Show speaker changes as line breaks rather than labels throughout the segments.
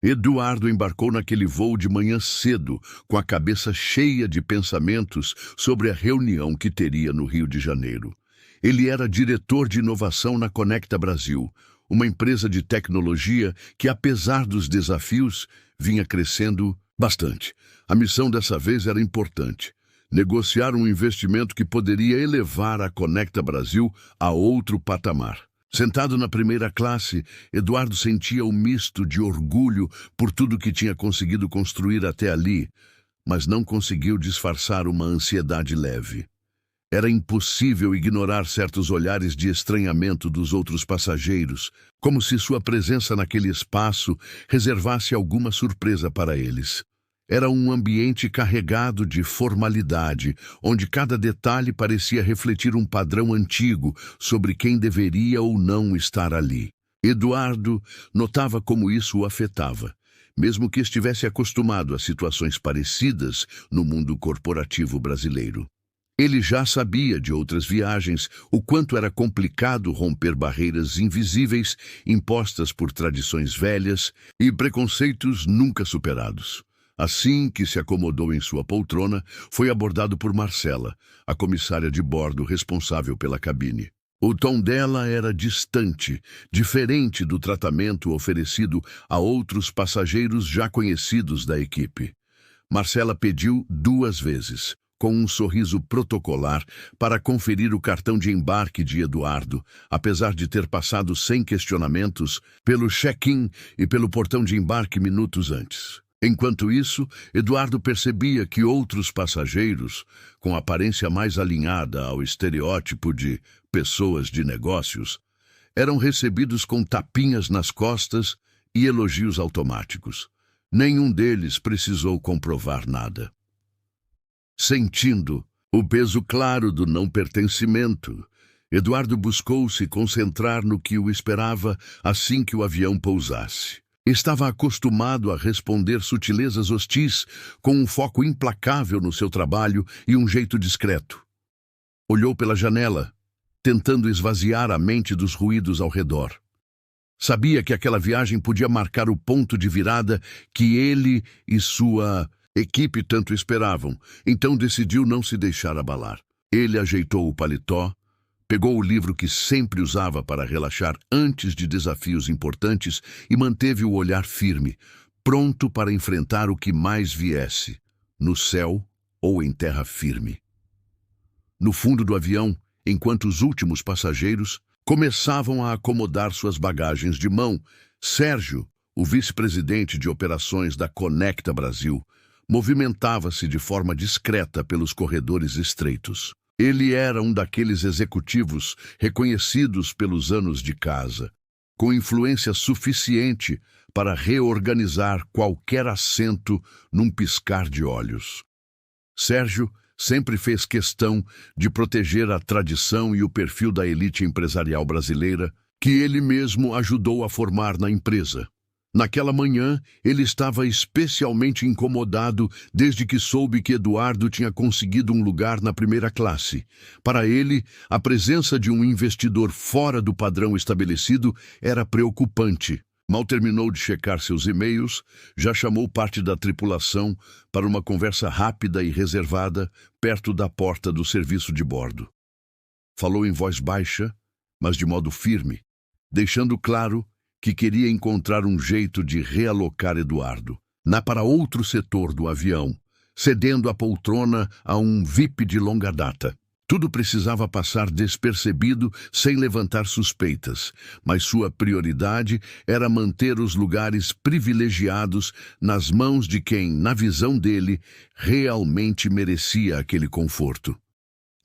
Eduardo embarcou naquele voo de manhã cedo, com a cabeça cheia de pensamentos sobre a reunião que teria no Rio de Janeiro. Ele era diretor de inovação na Conecta Brasil, uma empresa de tecnologia que, apesar dos desafios, vinha crescendo bastante. A missão dessa vez era importante: negociar um investimento que poderia elevar a Conecta Brasil a outro patamar. Sentado na primeira classe, Eduardo sentia um misto de orgulho por tudo que tinha conseguido construir até ali, mas não conseguiu disfarçar uma ansiedade leve. Era impossível ignorar certos olhares de estranhamento dos outros passageiros, como se sua presença naquele espaço reservasse alguma surpresa para eles. Era um ambiente carregado de formalidade, onde cada detalhe parecia refletir um padrão antigo sobre quem deveria ou não estar ali. Eduardo notava como isso o afetava, mesmo que estivesse acostumado a situações parecidas no mundo corporativo brasileiro. Ele já sabia de outras viagens o quanto era complicado romper barreiras invisíveis impostas por tradições velhas e preconceitos nunca superados. Assim que se acomodou em sua poltrona, foi abordado por Marcela, a comissária de bordo responsável pela cabine. O tom dela era distante, diferente do tratamento oferecido a outros passageiros já conhecidos da equipe. Marcela pediu 2 vezes, com um sorriso protocolar, para conferir o cartão de embarque de Eduardo, apesar de ter passado sem questionamentos pelo check-in e pelo portão de embarque minutos antes. Enquanto isso, Eduardo percebia que outros passageiros, com aparência mais alinhada ao estereótipo de pessoas de negócios, eram recebidos com tapinhas nas costas e elogios automáticos. Nenhum deles precisou comprovar nada. Sentindo o peso claro do não pertencimento, Eduardo buscou se concentrar no que o esperava assim que o avião pousasse. Estava acostumado a responder sutilezas hostis com um foco implacável no seu trabalho e um jeito discreto. Olhou pela janela, tentando esvaziar a mente dos ruídos ao redor. Sabia que aquela viagem podia marcar o ponto de virada que ele e sua equipe tanto esperavam, então decidiu não se deixar abalar. Ele ajeitou o paletó, pegou o livro que sempre usava para relaxar antes de desafios importantes e manteve o olhar firme, pronto para enfrentar o que mais viesse, no céu ou em terra firme. No fundo do avião, enquanto os últimos passageiros começavam a acomodar suas bagagens de mão, Sérgio, o vice-presidente de operações da Conecta Brasil, movimentava-se de forma discreta pelos corredores estreitos. Ele era um daqueles executivos reconhecidos pelos anos de casa, com influência suficiente para reorganizar qualquer assento num piscar de olhos. Sérgio sempre fez questão de proteger a tradição e o perfil da elite empresarial brasileira que ele mesmo ajudou a formar na empresa. Naquela manhã, ele estava especialmente incomodado desde que soube que Eduardo tinha conseguido um lugar na primeira classe. Para ele, a presença de um investidor fora do padrão estabelecido era preocupante. Mal terminou de checar seus e-mails, já chamou parte da tripulação para uma conversa rápida e reservada perto da porta do serviço de bordo. Falou em voz baixa, mas de modo firme, deixando claro que queria encontrar um jeito de realocar Eduardo para outro setor do avião, cedendo a poltrona a um VIP de longa data. Tudo precisava passar despercebido sem levantar suspeitas, mas sua prioridade era manter os lugares privilegiados nas mãos de quem, na visão dele, realmente merecia aquele conforto.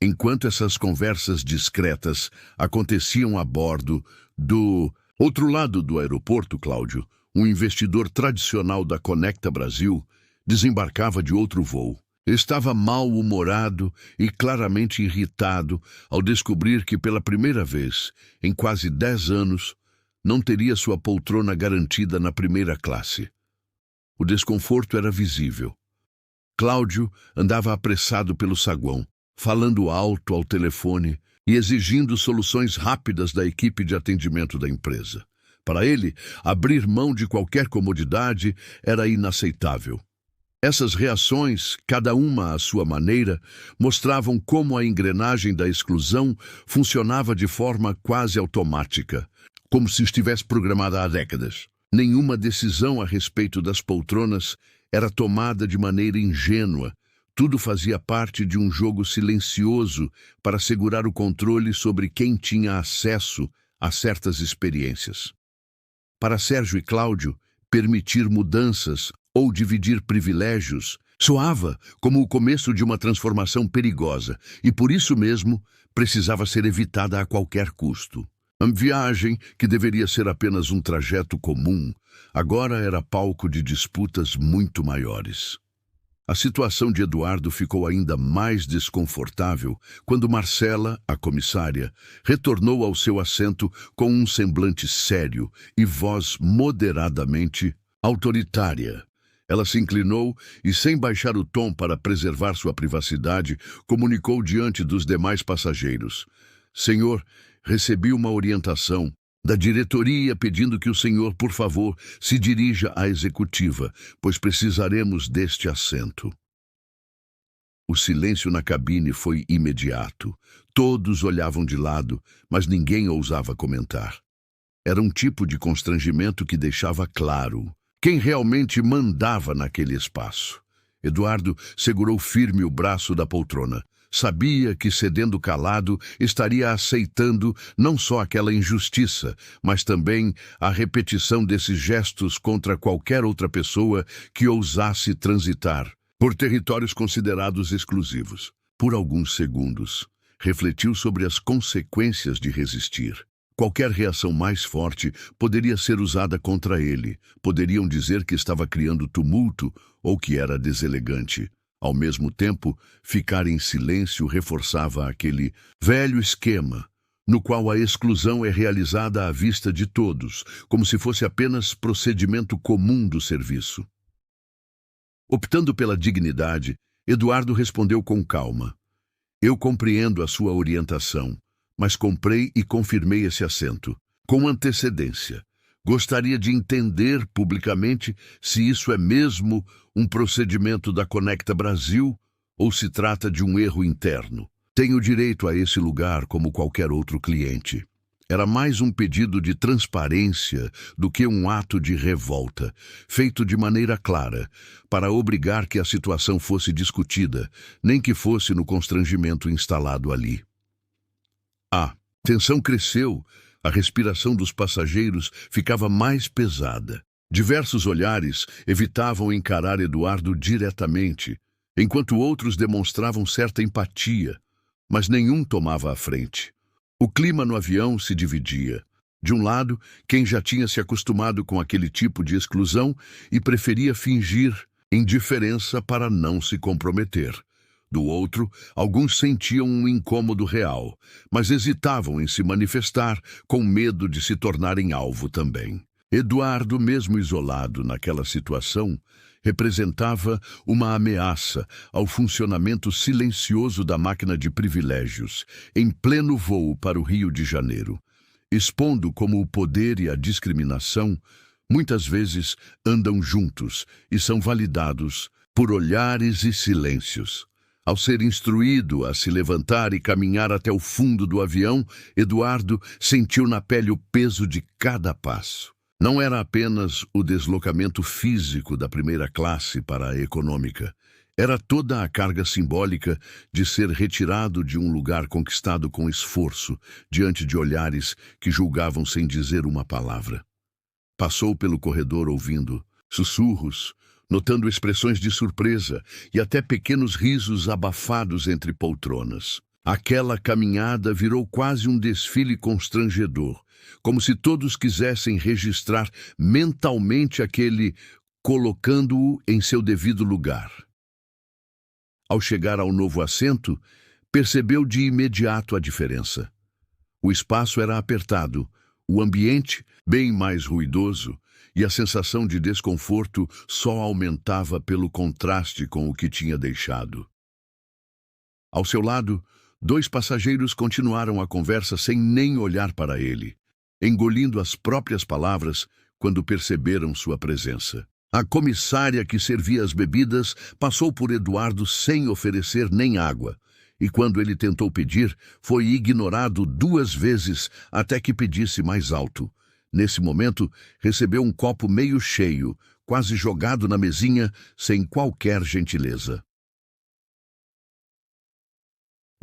Enquanto essas conversas discretas aconteciam a bordo do outro lado do aeroporto, Cláudio, um investidor tradicional da Conecta Brasil, desembarcava de outro voo. Estava mal-humorado e claramente irritado ao descobrir que, pela primeira vez, em quase 10 anos, não teria sua poltrona garantida na primeira classe. O desconforto era visível. Cláudio andava apressado pelo saguão, falando alto ao telefone e exigindo soluções rápidas da equipe de atendimento da empresa. Para ele, abrir mão de qualquer comodidade era inaceitável. Essas reações, cada uma à sua maneira, mostravam como a engrenagem da exclusão funcionava de forma quase automática, como se estivesse programada há décadas. Nenhuma decisão a respeito das poltronas era tomada de maneira ingênua. Tudo fazia parte de um jogo silencioso para segurar o controle sobre quem tinha acesso a certas experiências. Para Sérgio e Cláudio, permitir mudanças ou dividir privilégios soava como o começo de uma transformação perigosa e, por isso mesmo, precisava ser evitada a qualquer custo. A viagem, que deveria ser apenas um trajeto comum, agora era palco de disputas muito maiores. A situação de Eduardo ficou ainda mais desconfortável quando Marcela, a comissária, retornou ao seu assento com um semblante sério e voz moderadamente autoritária. Ela se inclinou e, sem baixar o tom para preservar sua privacidade, comunicou diante dos demais passageiros: "Senhor, recebi uma orientação da diretoria pedindo que o senhor, por favor, se dirija à executiva, pois precisaremos deste assento." O silêncio na cabine foi imediato. Todos olhavam de lado, mas ninguém ousava comentar. Era um tipo de constrangimento que deixava claro quem realmente mandava naquele espaço. Eduardo segurou firme o braço da poltrona. Sabia que, cedendo calado, estaria aceitando não só aquela injustiça, mas também a repetição desses gestos contra qualquer outra pessoa que ousasse transitar por territórios considerados exclusivos. Por alguns segundos, refletiu sobre as consequências de resistir. Qualquer reação mais forte poderia ser usada contra ele. Poderiam dizer que estava criando tumulto ou que era deselegante. Ao mesmo tempo, ficar em silêncio reforçava aquele velho esquema, no qual a exclusão é realizada à vista de todos, como se fosse apenas procedimento comum do serviço. Optando pela dignidade, Eduardo respondeu com calma: "Eu compreendo a sua orientação, mas comprei e confirmei esse assento, com antecedência. Gostaria de entender publicamente se isso é mesmo um procedimento da Conecta Brasil ou se trata de um erro interno. Tenho direito a esse lugar como qualquer outro cliente." Era mais um pedido de transparência do que um ato de revolta, feito de maneira clara, para obrigar que a situação fosse discutida, nem que fosse no constrangimento instalado ali. A tensão cresceu. A respiração dos passageiros ficava mais pesada. Diversos olhares evitavam encarar Eduardo diretamente, enquanto outros demonstravam certa empatia, mas nenhum tomava a frente. O clima no avião se dividia. De um lado, quem já tinha se acostumado com aquele tipo de exclusão e preferia fingir indiferença para não se comprometer. Do outro, alguns sentiam um incômodo real, mas hesitavam em se manifestar, com medo de se tornarem alvo também. Eduardo, mesmo isolado naquela situação, representava uma ameaça ao funcionamento silencioso da máquina de privilégios, em pleno voo para o Rio de Janeiro, expondo como o poder e a discriminação muitas vezes andam juntos e são validados por olhares e silêncios. Ao ser instruído a se levantar e caminhar até o fundo do avião, Eduardo sentiu na pele o peso de cada passo. Não era apenas o deslocamento físico da primeira classe para a econômica. Era toda a carga simbólica de ser retirado de um lugar conquistado com esforço, diante de olhares que julgavam sem dizer uma palavra. Passou pelo corredor ouvindo sussurros, notando expressões de surpresa e até pequenos risos abafados entre poltronas. Aquela caminhada virou quase um desfile constrangedor, como se todos quisessem registrar mentalmente aquele, colocando-o em seu devido lugar. Ao chegar ao novo assento, percebeu de imediato a diferença. O espaço era apertado, o ambiente bem mais ruidoso, e a sensação de desconforto só aumentava pelo contraste com o que tinha deixado. Ao seu lado, 2 passageiros continuaram a conversa sem nem olhar para ele. engolindo as próprias palavras quando perceberam sua presença. A comissária que servia as bebidas passou por Eduardo sem oferecer nem água, e quando ele tentou pedir, foi ignorado 2 vezes até que pedisse mais alto. Nesse momento, recebeu um copo meio cheio, quase jogado na mesinha, sem qualquer gentileza.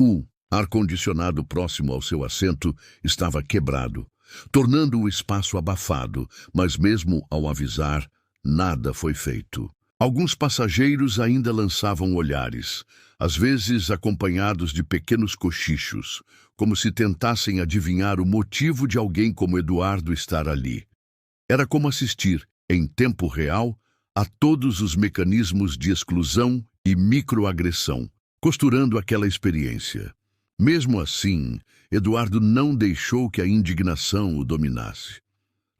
O ar-condicionado próximo ao seu assento estava quebrado, tornando o espaço abafado, mas mesmo ao avisar, nada foi feito. Alguns passageiros ainda lançavam olhares, às vezes acompanhados de pequenos cochichos, como se tentassem adivinhar o motivo de alguém como Eduardo estar ali. Era como assistir, em tempo real, a todos os mecanismos de exclusão e microagressão, costurando aquela experiência. Mesmo assim, Eduardo não deixou que a indignação o dominasse.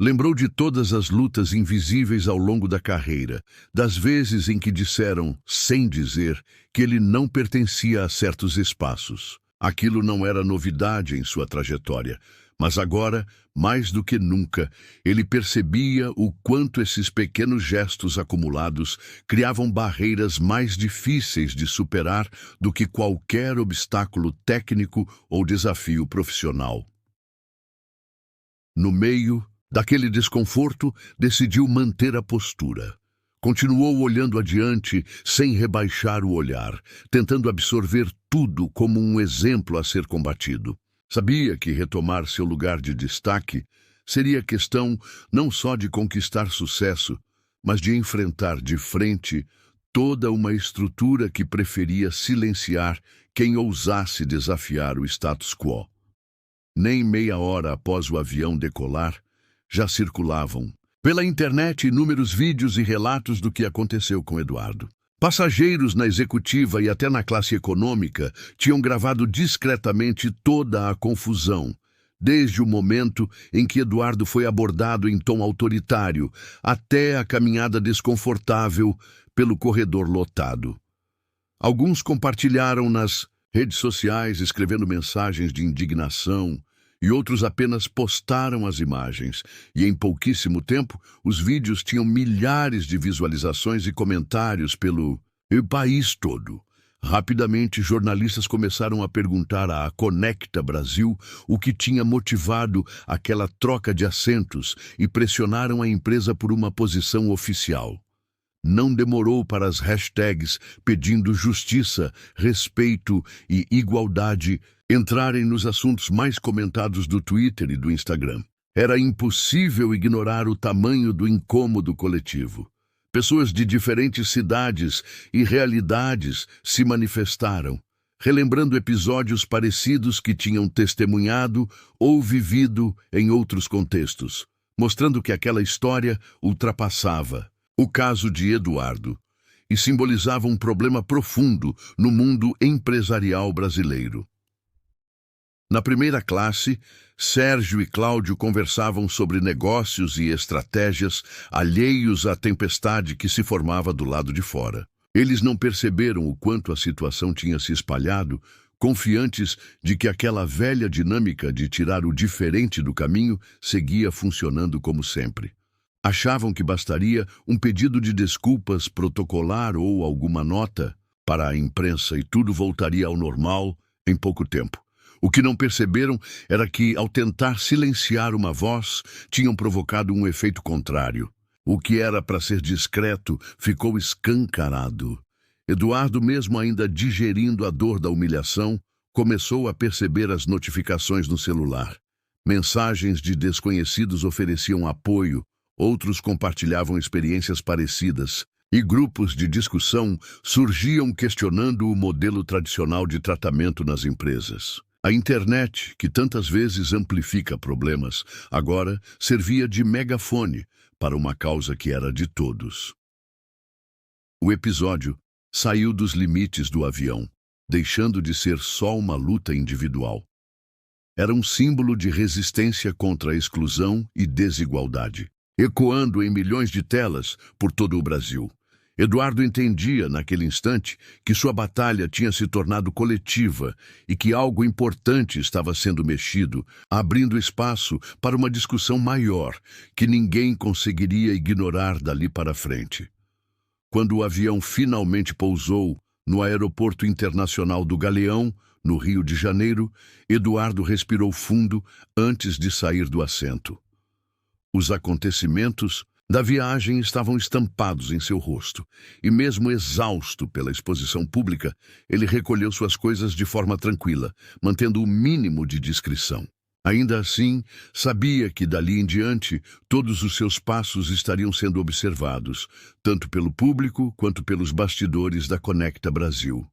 Lembrou de todas as lutas invisíveis ao longo da carreira, das vezes em que disseram, sem dizer, que ele não pertencia a certos espaços. Aquilo não era novidade em sua trajetória, mas agora, mais do que nunca, ele percebia o quanto esses pequenos gestos acumulados criavam barreiras mais difíceis de superar do que qualquer obstáculo técnico ou desafio profissional. No meio daquele desconforto, decidiu manter a postura. Continuou olhando adiante, sem rebaixar o olhar, tentando absorver tudo como um exemplo a ser combatido. Sabia que retomar seu lugar de destaque seria questão não só de conquistar sucesso, mas de enfrentar de frente toda uma estrutura que preferia silenciar quem ousasse desafiar o status quo. Nem meia hora após o avião decolar, já circulavam pela internet inúmeros vídeos e relatos do que aconteceu com Eduardo. Passageiros na executiva e até na classe econômica tinham gravado discretamente toda a confusão, desde o momento em que Eduardo foi abordado em tom autoritário até a caminhada desconfortável pelo corredor lotado. Alguns compartilharam nas redes sociais, escrevendo mensagens de indignação, e outros apenas postaram as imagens, e em pouquíssimo tempo os vídeos tinham milhares de visualizações e comentários pelo país todo. Rapidamente, jornalistas começaram a perguntar à Conecta Brasil o que tinha motivado aquela troca de assentos e pressionaram a empresa por uma posição oficial. Não demorou para as hashtags pedindo justiça, respeito e igualdade entrarem nos assuntos mais comentados do Twitter e do Instagram. Era impossível ignorar o tamanho do incômodo coletivo. Pessoas de diferentes cidades e realidades se manifestaram, relembrando episódios parecidos que tinham testemunhado ou vivido em outros contextos, mostrando que aquela história ultrapassava o caso de Eduardo e simbolizava um problema profundo no mundo empresarial brasileiro. Na primeira classe, Sérgio e Cláudio conversavam sobre negócios e estratégias alheios à tempestade que se formava do lado de fora. Eles não perceberam o quanto a situação tinha se espalhado, confiantes de que aquela velha dinâmica de tirar o diferente do caminho seguia funcionando como sempre. Achavam que bastaria um pedido de desculpas protocolar ou alguma nota para a imprensa e tudo voltaria ao normal em pouco tempo. O que não perceberam era que, ao tentar silenciar uma voz, tinham provocado um efeito contrário. O que era para ser discreto ficou escancarado. Eduardo, mesmo ainda digerindo a dor da humilhação, começou a perceber as notificações no celular. Mensagens de desconhecidos ofereciam apoio, outros compartilhavam experiências parecidas, e grupos de discussão surgiam questionando o modelo tradicional de tratamento nas empresas. A internet, que tantas vezes amplifica problemas, agora servia de megafone para uma causa que era de todos. O episódio saiu dos limites do avião, deixando de ser só uma luta individual. Era um símbolo de resistência contra a exclusão e desigualdade, ecoando em milhões de telas por todo o Brasil. Eduardo entendia, naquele instante, que sua batalha tinha se tornado coletiva e que algo importante estava sendo mexido, abrindo espaço para uma discussão maior, que ninguém conseguiria ignorar dali para frente. Quando o avião finalmente pousou no Aeroporto Internacional do Galeão, no Rio de Janeiro, Eduardo respirou fundo antes de sair do assento. Os acontecimentos da viagem estavam estampados em seu rosto, e mesmo exausto pela exposição pública, ele recolheu suas coisas de forma tranquila, mantendo o mínimo de discrição. Ainda assim, sabia que dali em diante todos os seus passos estariam sendo observados, tanto pelo público quanto pelos bastidores da Conecta Brasil.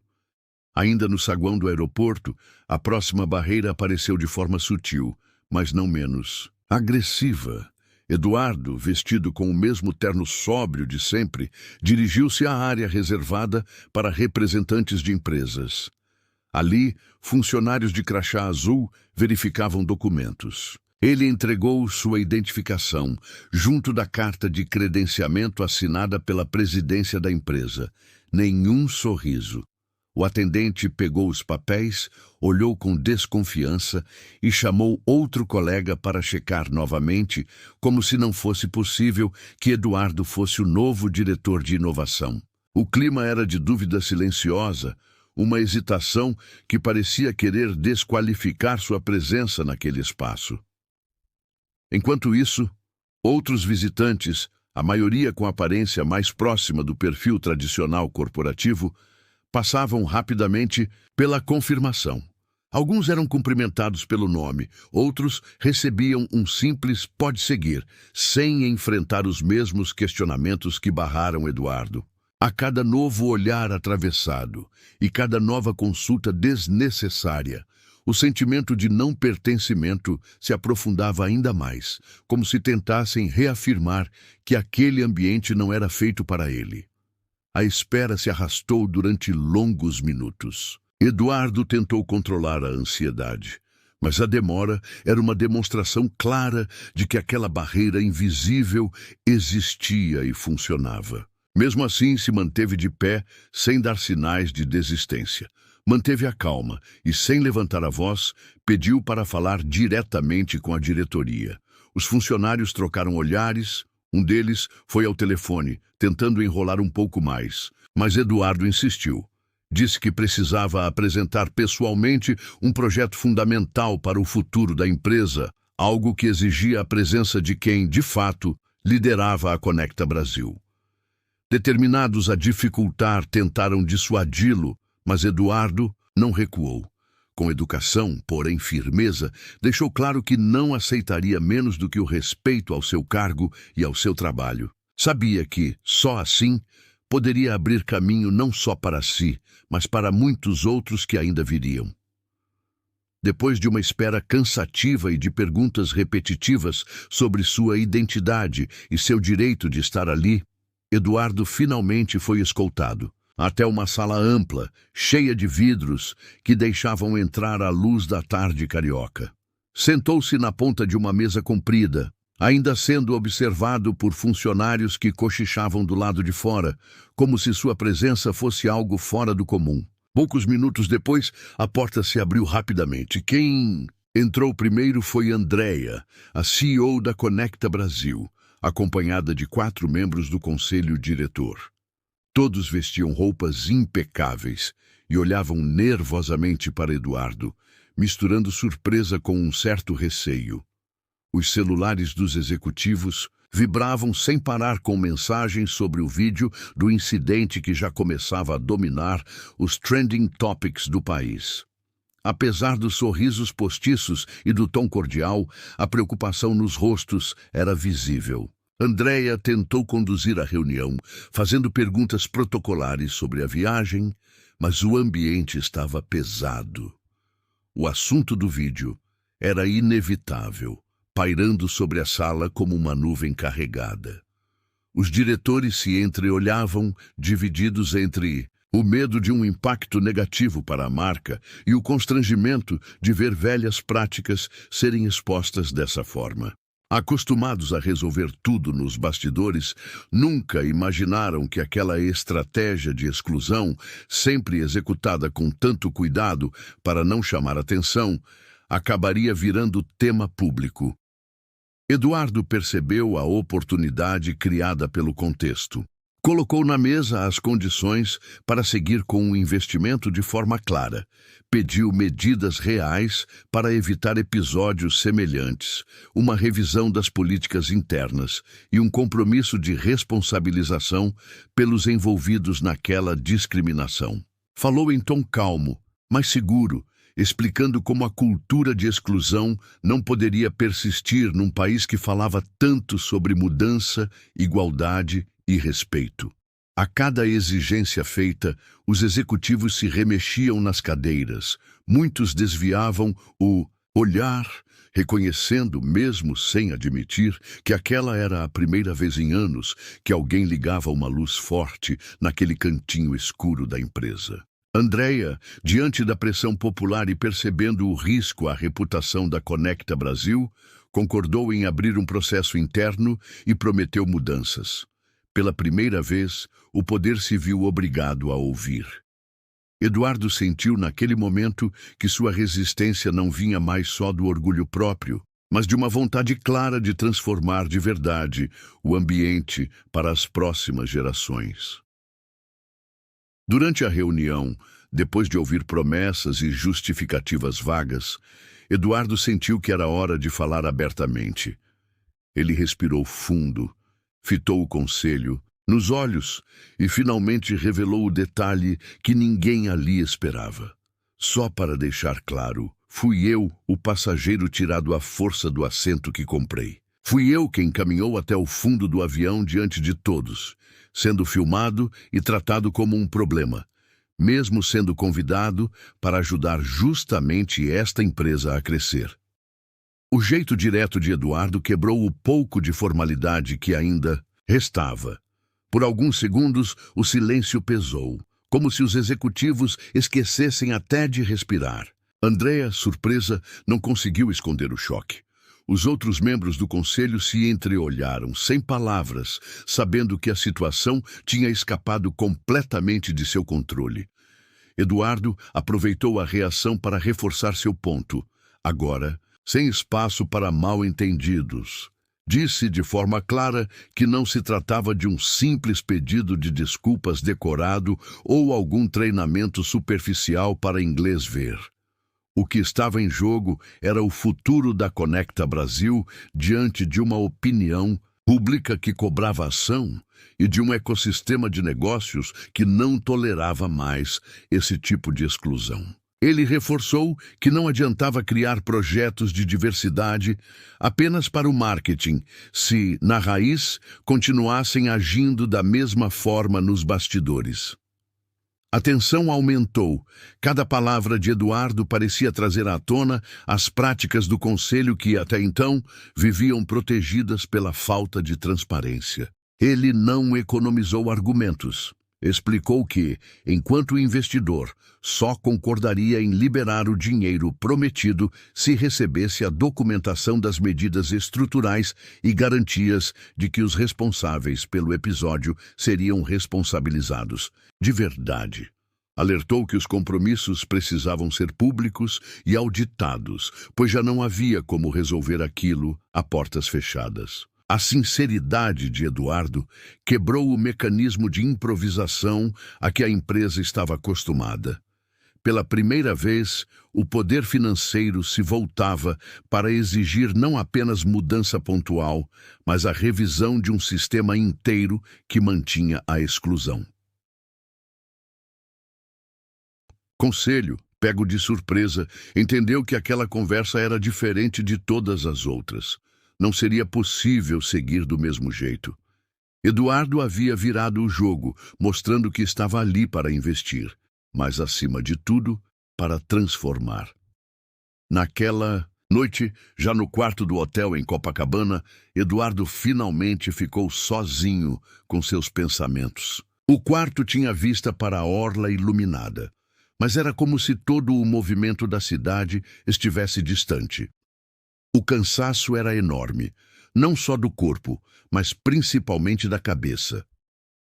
Ainda no saguão do aeroporto, a próxima barreira apareceu de forma sutil, mas não menos agressiva. Eduardo, vestido com o mesmo terno sóbrio de sempre, dirigiu-se à área reservada para representantes de empresas. Ali, funcionários de crachá azul verificavam documentos. Ele entregou sua identificação, junto da carta de credenciamento assinada pela presidência da empresa. Nenhum sorriso. O atendente pegou os papéis, olhou com desconfiança e chamou outro colega para checar novamente, como se não fosse possível que Eduardo fosse o novo diretor de inovação. O clima era de dúvida silenciosa, uma hesitação que parecia querer desqualificar sua presença naquele espaço. Enquanto isso, outros visitantes, a maioria com aparência mais próxima do perfil tradicional corporativo, passavam rapidamente pela confirmação. Alguns eram cumprimentados pelo nome, outros recebiam um simples "pode seguir", sem enfrentar os mesmos questionamentos que barraram Eduardo. A cada novo olhar atravessado e cada nova consulta desnecessária, o sentimento de não pertencimento se aprofundava ainda mais, como se tentassem reafirmar que aquele ambiente não era feito para ele. A espera se arrastou durante longos minutos. Eduardo tentou controlar a ansiedade, mas a demora era uma demonstração clara de que aquela barreira invisível existia e funcionava. Mesmo assim, se manteve de pé, sem dar sinais de desistência. Manteve a calma e, sem levantar a voz, pediu para falar diretamente com a diretoria. Os funcionários trocaram olhares. Um deles foi ao telefone, tentando enrolar um pouco mais, mas Eduardo insistiu. Disse que precisava apresentar pessoalmente um projeto fundamental para o futuro da empresa, algo que exigia a presença de quem, de fato, liderava a Conecta Brasil. Determinados a dificultar, tentaram dissuadi-lo, mas Eduardo não recuou. Com educação, porém firmeza, deixou claro que não aceitaria menos do que o respeito ao seu cargo e ao seu trabalho. Sabia que, só assim, poderia abrir caminho não só para si, mas para muitos outros que ainda viriam. Depois de uma espera cansativa e de perguntas repetitivas sobre sua identidade e seu direito de estar ali, Eduardo finalmente foi escoltado até uma sala ampla, cheia de vidros, que deixavam entrar a luz da tarde carioca. Sentou-se na ponta de uma mesa comprida, ainda sendo observado por funcionários que cochichavam do lado de fora, como se sua presença fosse algo fora do comum. Poucos minutos depois, a porta se abriu rapidamente. Quem entrou primeiro foi Andréia, a CEO da Conecta Brasil, acompanhada de 4 membros do conselho diretor. Todos vestiam roupas impecáveis e olhavam nervosamente para Eduardo, misturando surpresa com um certo receio. Os celulares dos executivos vibravam sem parar com mensagens sobre o vídeo do incidente que já começava a dominar os trending topics do país. Apesar dos sorrisos postiços e do tom cordial, a preocupação nos rostos era visível. Andréia tentou conduzir a reunião, fazendo perguntas protocolares sobre a viagem, mas o ambiente estava pesado. O assunto do vídeo era inevitável, pairando sobre a sala como uma nuvem carregada. Os diretores se entreolhavam, divididos entre o medo de um impacto negativo para a marca e o constrangimento de ver velhas práticas serem expostas dessa forma. Acostumados a resolver tudo nos bastidores, nunca imaginaram que aquela estratégia de exclusão, sempre executada com tanto cuidado para não chamar atenção, acabaria virando tema público. Eduardo percebeu a oportunidade criada pelo contexto. Colocou na mesa as condições para seguir com o investimento de forma clara. Pediu medidas reais para evitar episódios semelhantes, uma revisão das políticas internas e um compromisso de responsabilização pelos envolvidos naquela discriminação. Falou em tom calmo, mas seguro, explicando como a cultura de exclusão não poderia persistir num país que falava tanto sobre mudança, igualdade e respeito. A cada exigência feita, os executivos se remexiam nas cadeiras. Muitos desviavam o olhar, reconhecendo, mesmo sem admitir, que aquela era a primeira vez em anos que alguém ligava uma luz forte naquele cantinho escuro da empresa. Andréia, diante da pressão popular e percebendo o risco à reputação da Conecta Brasil, concordou em abrir um processo interno e prometeu mudanças. Pela primeira vez, o poder se viu obrigado a ouvir. Eduardo sentiu naquele momento que sua resistência não vinha mais só do orgulho próprio, mas de uma vontade clara de transformar de verdade o ambiente para as próximas gerações. Durante a reunião, depois de ouvir promessas e justificativas vagas, Eduardo sentiu que era hora de falar abertamente. Ele respirou fundo, fitou o conselho nos olhos e finalmente revelou o detalhe que ninguém ali esperava. Só para deixar claro, fui eu o passageiro tirado à força do assento que comprei. Fui eu quem caminhou até o fundo do avião diante de todos, sendo filmado e tratado como um problema, mesmo sendo convidado para ajudar justamente esta empresa a crescer. O jeito direto de Eduardo quebrou o pouco de formalidade que ainda restava. Por alguns segundos, o silêncio pesou, como se os executivos esquecessem até de respirar. Andréia, surpresa, não conseguiu esconder o choque. Os outros membros do conselho se entreolharam, sem palavras, sabendo que a situação tinha escapado completamente de seu controle. Eduardo aproveitou a reação para reforçar seu ponto. Agora, sem espaço para mal-entendidos. Disse de forma clara que não se tratava de um simples pedido de desculpas decorado ou algum treinamento superficial para inglês ver. O que estava em jogo era o futuro da Conecta Brasil diante de uma opinião pública que cobrava ação e de um ecossistema de negócios que não tolerava mais esse tipo de exclusão. Ele reforçou que não adiantava criar projetos de diversidade apenas para o marketing, se, na raiz, continuassem agindo da mesma forma nos bastidores. A tensão aumentou. Cada palavra de Eduardo parecia trazer à tona as práticas do conselho que, até então, viviam protegidas pela falta de transparência. Ele não economizou argumentos. Explicou que, enquanto investidor, só concordaria em liberar o dinheiro prometido se recebesse a documentação das medidas estruturais e garantias de que os responsáveis pelo episódio seriam responsabilizados. De verdade. Alertou que os compromissos precisavam ser públicos e auditados, pois já não havia como resolver aquilo a portas fechadas. A sinceridade de Eduardo quebrou o mecanismo de improvisação a que a empresa estava acostumada. Pela primeira vez, o poder financeiro se voltava para exigir não apenas mudança pontual, mas a revisão de um sistema inteiro que mantinha a exclusão. Conselho, pego de surpresa, entendeu que aquela conversa era diferente de todas as outras. Não seria possível seguir do mesmo jeito. Eduardo havia virado o jogo, mostrando que estava ali para investir, mas, acima de tudo, para transformar. Naquela noite, já no quarto do hotel em Copacabana, Eduardo finalmente ficou sozinho com seus pensamentos. O quarto tinha vista para a orla iluminada, mas era como se todo o movimento da cidade estivesse distante. O cansaço era enorme, não só do corpo, mas principalmente da cabeça.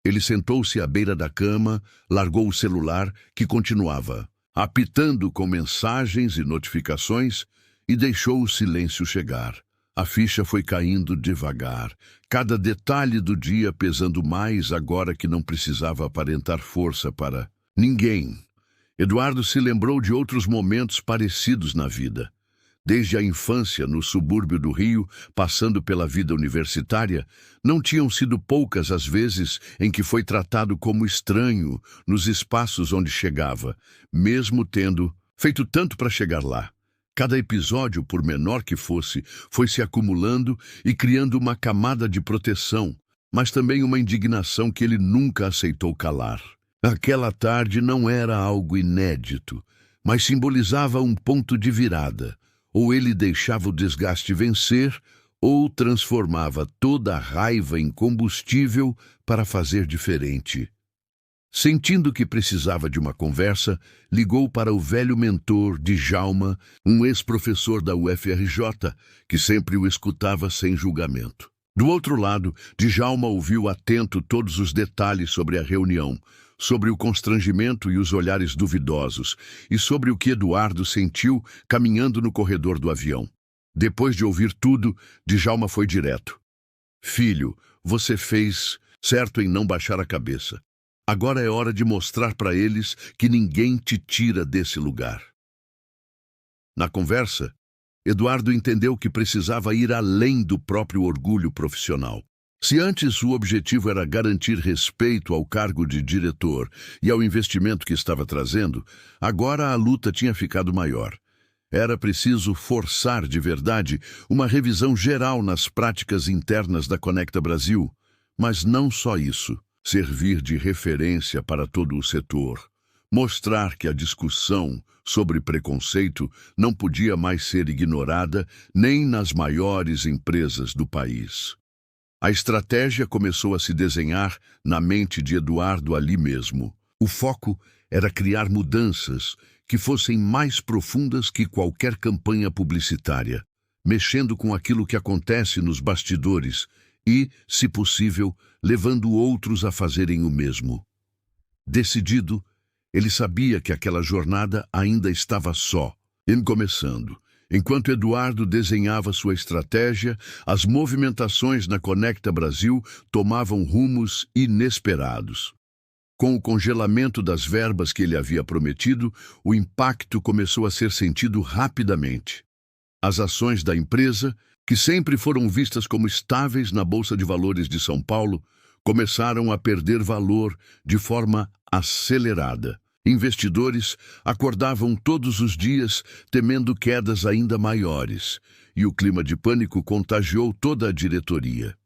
Ele sentou-se à beira da cama, largou o celular, que continuava apitando com mensagens e notificações, e deixou o silêncio chegar. A ficha foi caindo devagar, cada detalhe do dia pesando mais agora que não precisava aparentar força para ninguém. Eduardo se lembrou de outros momentos parecidos na vida. Desde a infância no subúrbio do Rio, passando pela vida universitária, não tinham sido poucas as vezes em que foi tratado como estranho nos espaços onde chegava, mesmo tendo feito tanto para chegar lá. Cada episódio, por menor que fosse, foi se acumulando e criando uma camada de proteção, mas também uma indignação que ele nunca aceitou calar. Aquela tarde não era algo inédito, mas simbolizava um ponto de virada. Ou ele deixava o desgaste vencer, ou transformava toda a raiva em combustível para fazer diferente. Sentindo que precisava de uma conversa, ligou para o velho mentor Djalma, um ex-professor da UFRJ, que sempre o escutava sem julgamento. Do outro lado, Djalma ouviu atento todos os detalhes sobre a reunião, sobre o constrangimento e os olhares duvidosos, e sobre o que Eduardo sentiu caminhando no corredor do avião. Depois de ouvir tudo, Djalma foi direto. Filho, você fez certo em não baixar a cabeça. Agora é hora de mostrar para eles que ninguém te tira desse lugar. Na conversa, Eduardo entendeu que precisava ir além do próprio orgulho profissional. Se antes o objetivo era garantir respeito ao cargo de diretor e ao investimento que estava trazendo, agora a luta tinha ficado maior. Era preciso forçar de verdade uma revisão geral nas práticas internas da Conecta Brasil, mas não só isso, servir de referência para todo o setor, mostrar que a discussão sobre preconceito não podia mais ser ignorada nem nas maiores empresas do país. A estratégia começou a se desenhar na mente de Eduardo ali mesmo. O foco era criar mudanças que fossem mais profundas que qualquer campanha publicitária, mexendo com aquilo que acontece nos bastidores e, se possível, levando outros a fazerem o mesmo. Decidido, ele sabia que aquela jornada ainda estava só, começando. Enquanto Eduardo desenhava sua estratégia, as movimentações na Conecta Brasil tomavam rumos inesperados. Com o congelamento das verbas que ele havia prometido, o impacto começou a ser sentido rapidamente. As ações da empresa, que sempre foram vistas como estáveis na Bolsa de Valores de São Paulo, começaram a perder valor de forma acelerada. Investidores acordavam todos os dias temendo quedas ainda maiores, e o clima de pânico contagiou toda a diretoria.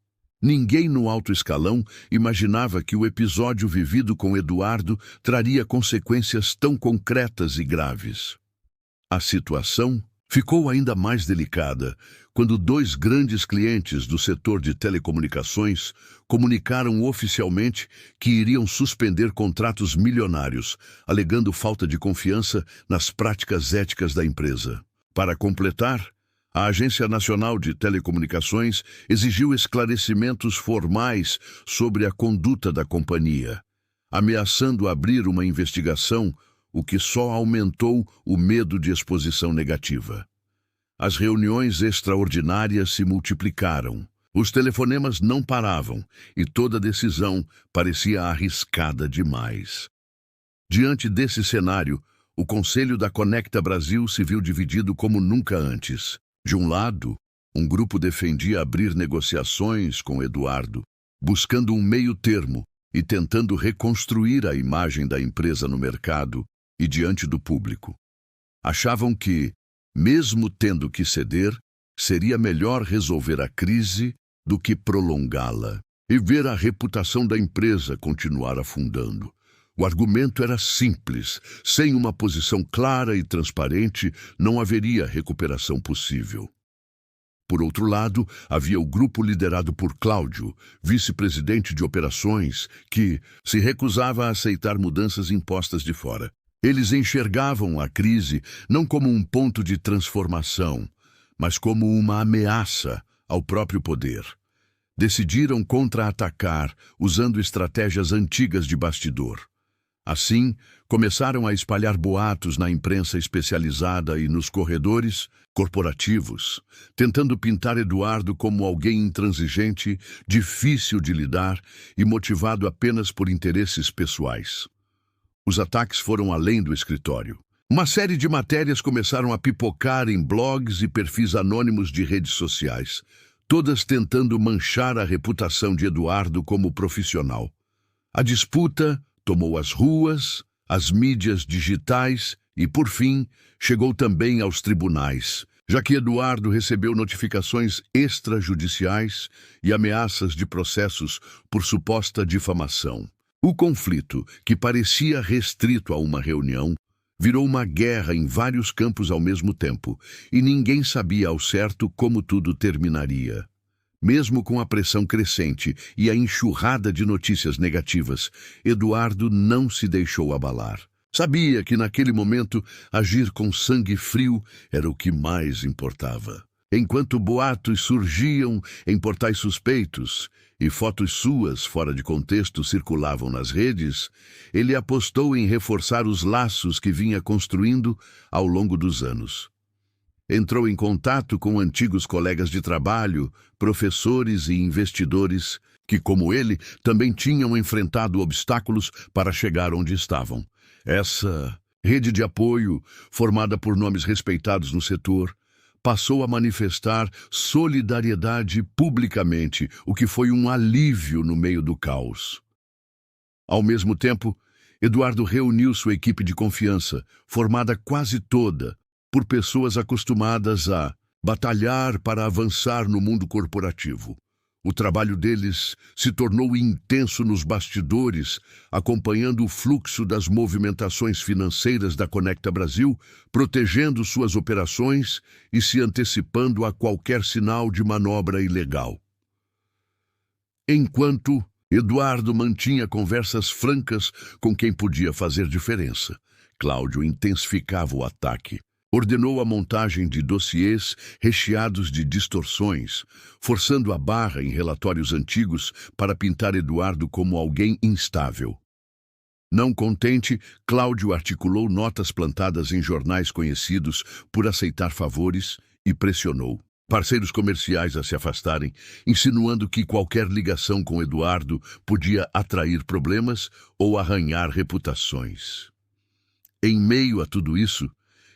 Ninguém no alto escalão imaginava que o episódio vivido com Eduardo traria consequências tão concretas e graves. A situação ficou ainda mais delicada quando dois grandes clientes do setor de telecomunicações comunicaram oficialmente que iriam suspender contratos milionários, alegando falta de confiança nas práticas éticas da empresa. Para completar, a Agência Nacional de Telecomunicações exigiu esclarecimentos formais sobre a conduta da companhia, ameaçando abrir uma investigação, o que só aumentou o medo de exposição negativa. As reuniões extraordinárias se multiplicaram. Os telefonemas não paravam e toda decisão parecia arriscada demais. Diante desse cenário, o Conselho da Conecta Brasil se viu dividido como nunca antes. De um lado, um grupo defendia abrir negociações com Eduardo, buscando um meio-termo e tentando reconstruir a imagem da empresa no mercado e diante do público. Achavam que, mesmo tendo que ceder, seria melhor resolver a crise do que prolongá-la e ver a reputação da empresa continuar afundando. O argumento era simples: sem uma posição clara e transparente, não haveria recuperação possível. Por outro lado, havia o grupo liderado por Cláudio, vice-presidente de operações, que se recusava a aceitar mudanças impostas de fora. Eles enxergavam a crise não como um ponto de transformação, mas como uma ameaça ao próprio poder. Decidiram contra-atacar, usando estratégias antigas de bastidor. Assim, começaram a espalhar boatos na imprensa especializada e nos corredores corporativos, tentando pintar Eduardo como alguém intransigente, difícil de lidar e motivado apenas por interesses pessoais. Os ataques foram além do escritório. Uma série de matérias começaram a pipocar em blogs e perfis anônimos de redes sociais, todas tentando manchar a reputação de Eduardo como profissional. A disputa tomou as ruas, as mídias digitais e, por fim, chegou também aos tribunais, já que Eduardo recebeu notificações extrajudiciais e ameaças de processos por suposta difamação. O conflito, que parecia restrito a uma reunião, virou uma guerra em vários campos ao mesmo tempo, e ninguém sabia ao certo como tudo terminaria. Mesmo com a pressão crescente e a enxurrada de notícias negativas, Eduardo não se deixou abalar. Sabia que naquele momento agir com sangue frio era o que mais importava. Enquanto boatos surgiam em portais suspeitos e fotos suas fora de contexto circulavam nas redes, ele apostou em reforçar os laços que vinha construindo ao longo dos anos. Entrou em contato com antigos colegas de trabalho, professores e investidores que, como ele, também tinham enfrentado obstáculos para chegar onde estavam. Essa rede de apoio, formada por nomes respeitados no setor, passou a manifestar solidariedade publicamente, o que foi um alívio no meio do caos. Ao mesmo tempo, Eduardo reuniu sua equipe de confiança, formada quase toda por pessoas acostumadas a batalhar para avançar no mundo corporativo. O trabalho deles se tornou intenso nos bastidores, acompanhando o fluxo das movimentações financeiras da Conecta Brasil, protegendo suas operações e se antecipando a qualquer sinal de manobra ilegal. Enquanto Eduardo mantinha conversas francas com quem podia fazer diferença, Cláudio intensificava o ataque. Ordenou a montagem de dossiês recheados de distorções, forçando a barra em relatórios antigos para pintar Eduardo como alguém instável. Não contente, Cláudio articulou notas plantadas em jornais conhecidos por aceitar favores e pressionou parceiros comerciais a se afastarem, insinuando que qualquer ligação com Eduardo podia atrair problemas ou arranhar reputações. Em meio a tudo isso,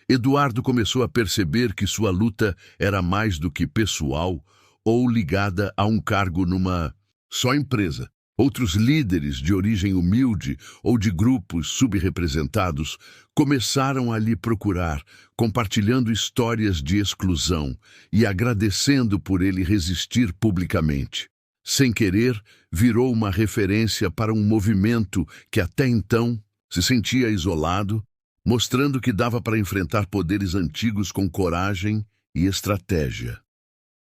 Eduardo começou a perceber que sua luta era mais do que pessoal ou ligada a um cargo numa só empresa. Outros líderes de origem humilde ou de grupos subrepresentados começaram a lhe procurar, compartilhando histórias de exclusão e agradecendo por ele resistir publicamente. Sem querer, virou uma referência para um movimento que até então se sentia isolado, mostrando que dava para enfrentar poderes antigos com coragem e estratégia.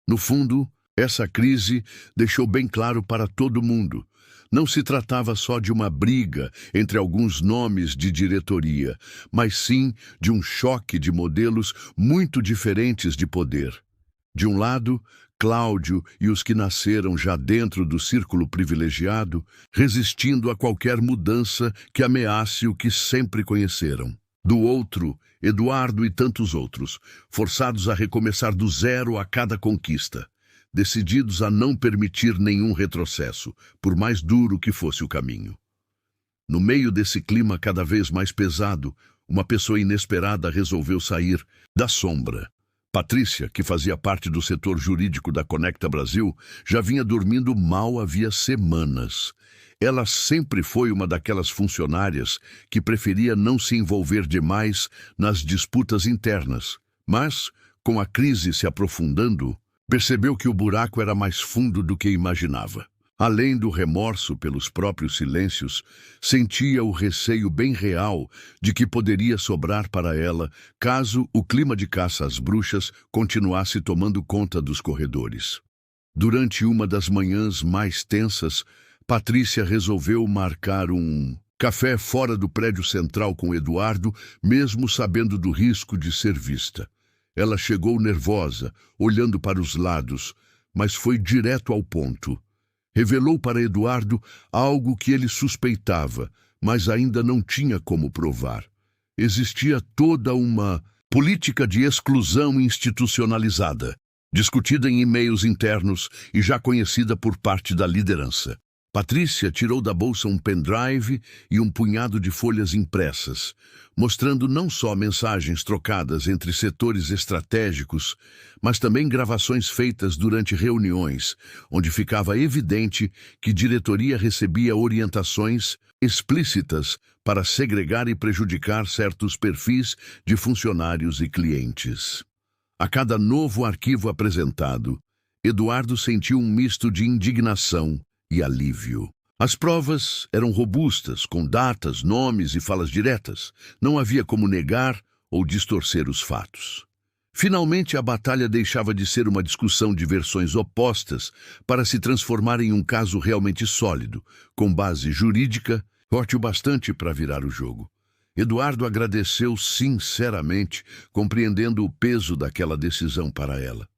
No fundo, essa crise deixou bem claro para todo mundo. Não se tratava só de uma briga entre alguns nomes de diretoria, mas sim de um choque de modelos muito diferentes de poder. De um lado, Cláudio e os que nasceram já dentro do círculo privilegiado, resistindo a qualquer mudança que ameace o que sempre conheceram. Do outro, Eduardo e tantos outros, forçados a recomeçar do zero a cada conquista, decididos a não permitir nenhum retrocesso, por mais duro que fosse o caminho. No meio desse clima cada vez mais pesado, uma pessoa inesperada resolveu sair da sombra. Patrícia, que fazia parte do setor jurídico da Conecta Brasil, já vinha dormindo mal havia semanas. Ela sempre foi uma daquelas funcionárias que preferia não se envolver demais nas disputas internas, mas, com a crise se aprofundando, percebeu que o buraco era mais fundo do que imaginava. Além do remorso pelos próprios silêncios, sentia o receio bem real de que poderia sobrar para ela caso o clima de caça às bruxas continuasse tomando conta dos corredores. Durante uma das manhãs mais tensas, Patrícia resolveu marcar um café fora do prédio central com Eduardo, mesmo sabendo do risco de ser vista. Ela chegou nervosa, olhando para os lados, mas foi direto ao ponto. Revelou para Eduardo algo que ele suspeitava, mas ainda não tinha como provar. Existia toda uma política de exclusão institucionalizada, discutida em e-mails internos e já conhecida por parte da liderança. Patrícia tirou da bolsa um pendrive e um punhado de folhas impressas, mostrando não só mensagens trocadas entre setores estratégicos, mas também gravações feitas durante reuniões, onde ficava evidente que diretoria recebia orientações explícitas para segregar e prejudicar certos perfis de funcionários e clientes. A cada novo arquivo apresentado, Eduardo sentiu um misto de indignação e alívio. As provas eram robustas, com datas, nomes e falas diretas. Não havia como negar ou distorcer os fatos. Finalmente, a batalha deixava de ser uma discussão de versões opostas para se transformar em um caso realmente sólido, com base jurídica, forte o bastante para virar o jogo. Eduardo agradeceu sinceramente, compreendendo o peso daquela decisão para ela.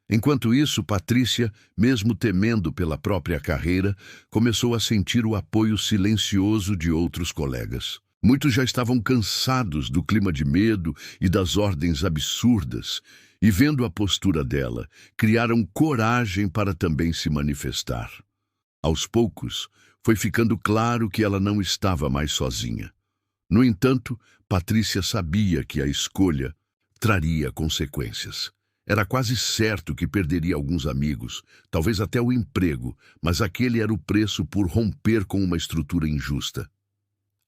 Enquanto isso, Patrícia, mesmo temendo pela própria carreira, começou a sentir o apoio silencioso de outros colegas. Muitos já estavam cansados do clima de medo e das ordens absurdas, e vendo a postura dela, criaram coragem para também se manifestar. Aos poucos, foi ficando claro que ela não estava mais sozinha. No entanto, Patrícia sabia que a escolha traria consequências. Era quase certo que perderia alguns amigos, talvez até o emprego, mas aquele era o preço por romper com uma estrutura injusta.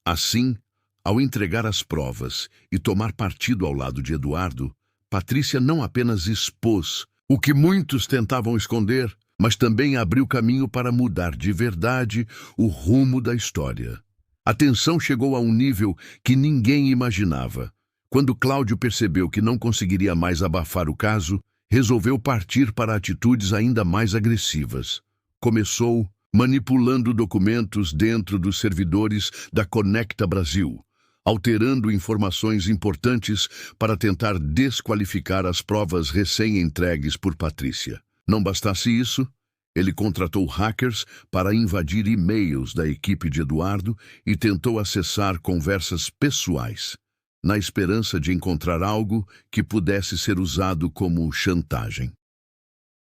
Assim, ao entregar as provas e tomar partido ao lado de Eduardo, Patrícia não apenas expôs o que muitos tentavam esconder, mas também abriu caminho para mudar de verdade o rumo da história. A tensão chegou a um nível que ninguém imaginava. Quando Cláudio percebeu que não conseguiria mais abafar o caso, resolveu partir para atitudes ainda mais agressivas. Começou manipulando documentos dentro dos servidores da Conecta Brasil, alterando informações importantes para tentar desqualificar as provas recém-entregues por Patrícia. Não bastasse isso, ele contratou hackers para invadir e-mails da equipe de Eduardo e tentou acessar conversas pessoais, na esperança de encontrar algo que pudesse ser usado como chantagem.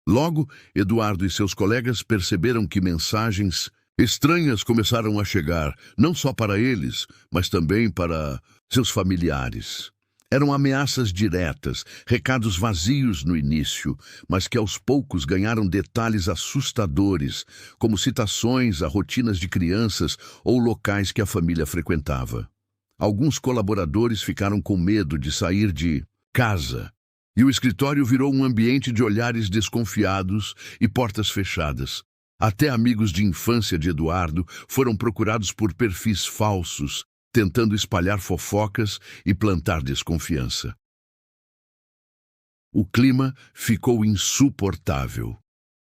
Logo, Eduardo e seus colegas perceberam que mensagens estranhas começaram a chegar, não só para eles, mas também para seus familiares. Eram ameaças diretas, recados vazios no início, mas que aos poucos ganharam detalhes assustadores, como citações a rotinas de crianças ou locais que a família frequentava. Alguns colaboradores ficaram com medo de sair de casa, e o escritório virou um ambiente de olhares desconfiados e portas fechadas. Até amigos de infância de Eduardo foram procurados por perfis falsos, tentando espalhar fofocas e plantar desconfiança. O clima ficou insuportável.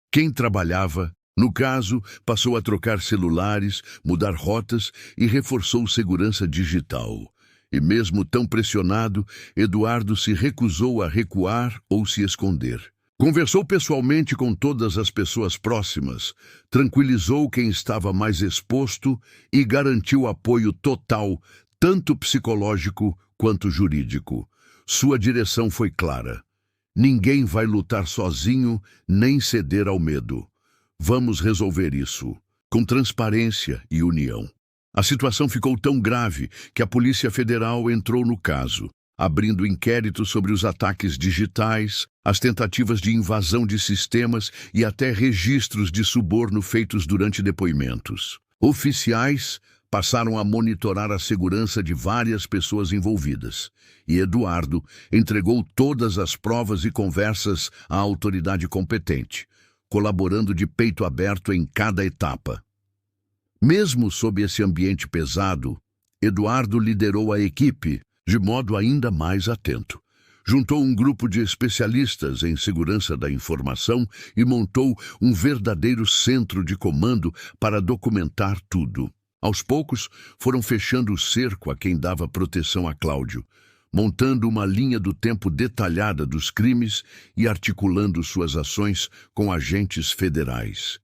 Quem trabalhava, no caso, passou a trocar celulares, mudar rotas e reforçou segurança digital. E mesmo tão pressionado, Eduardo se recusou a recuar ou se esconder. Conversou pessoalmente com todas as pessoas próximas, tranquilizou quem estava mais exposto e garantiu apoio total, tanto psicológico quanto jurídico. Sua direção foi clara. Ninguém vai lutar sozinho nem ceder ao medo. Vamos resolver isso, com transparência e união. A situação ficou tão grave que a Polícia Federal entrou no caso, abrindo inquérito sobre os ataques digitais, as tentativas de invasão de sistemas e até registros de suborno feitos durante depoimentos. Oficiais passaram a monitorar a segurança de várias pessoas envolvidas, e Eduardo entregou todas as provas e conversas à autoridade competente, colaborando de peito aberto em cada etapa. Mesmo sob esse ambiente pesado, Eduardo liderou a equipe de modo ainda mais atento. Juntou um grupo de especialistas em segurança da informação e montou um verdadeiro centro de comando para documentar tudo. Aos poucos, foram fechando o cerco a quem dava proteção a Cláudio, montando uma linha do tempo detalhada dos crimes e articulando suas ações com agentes federais.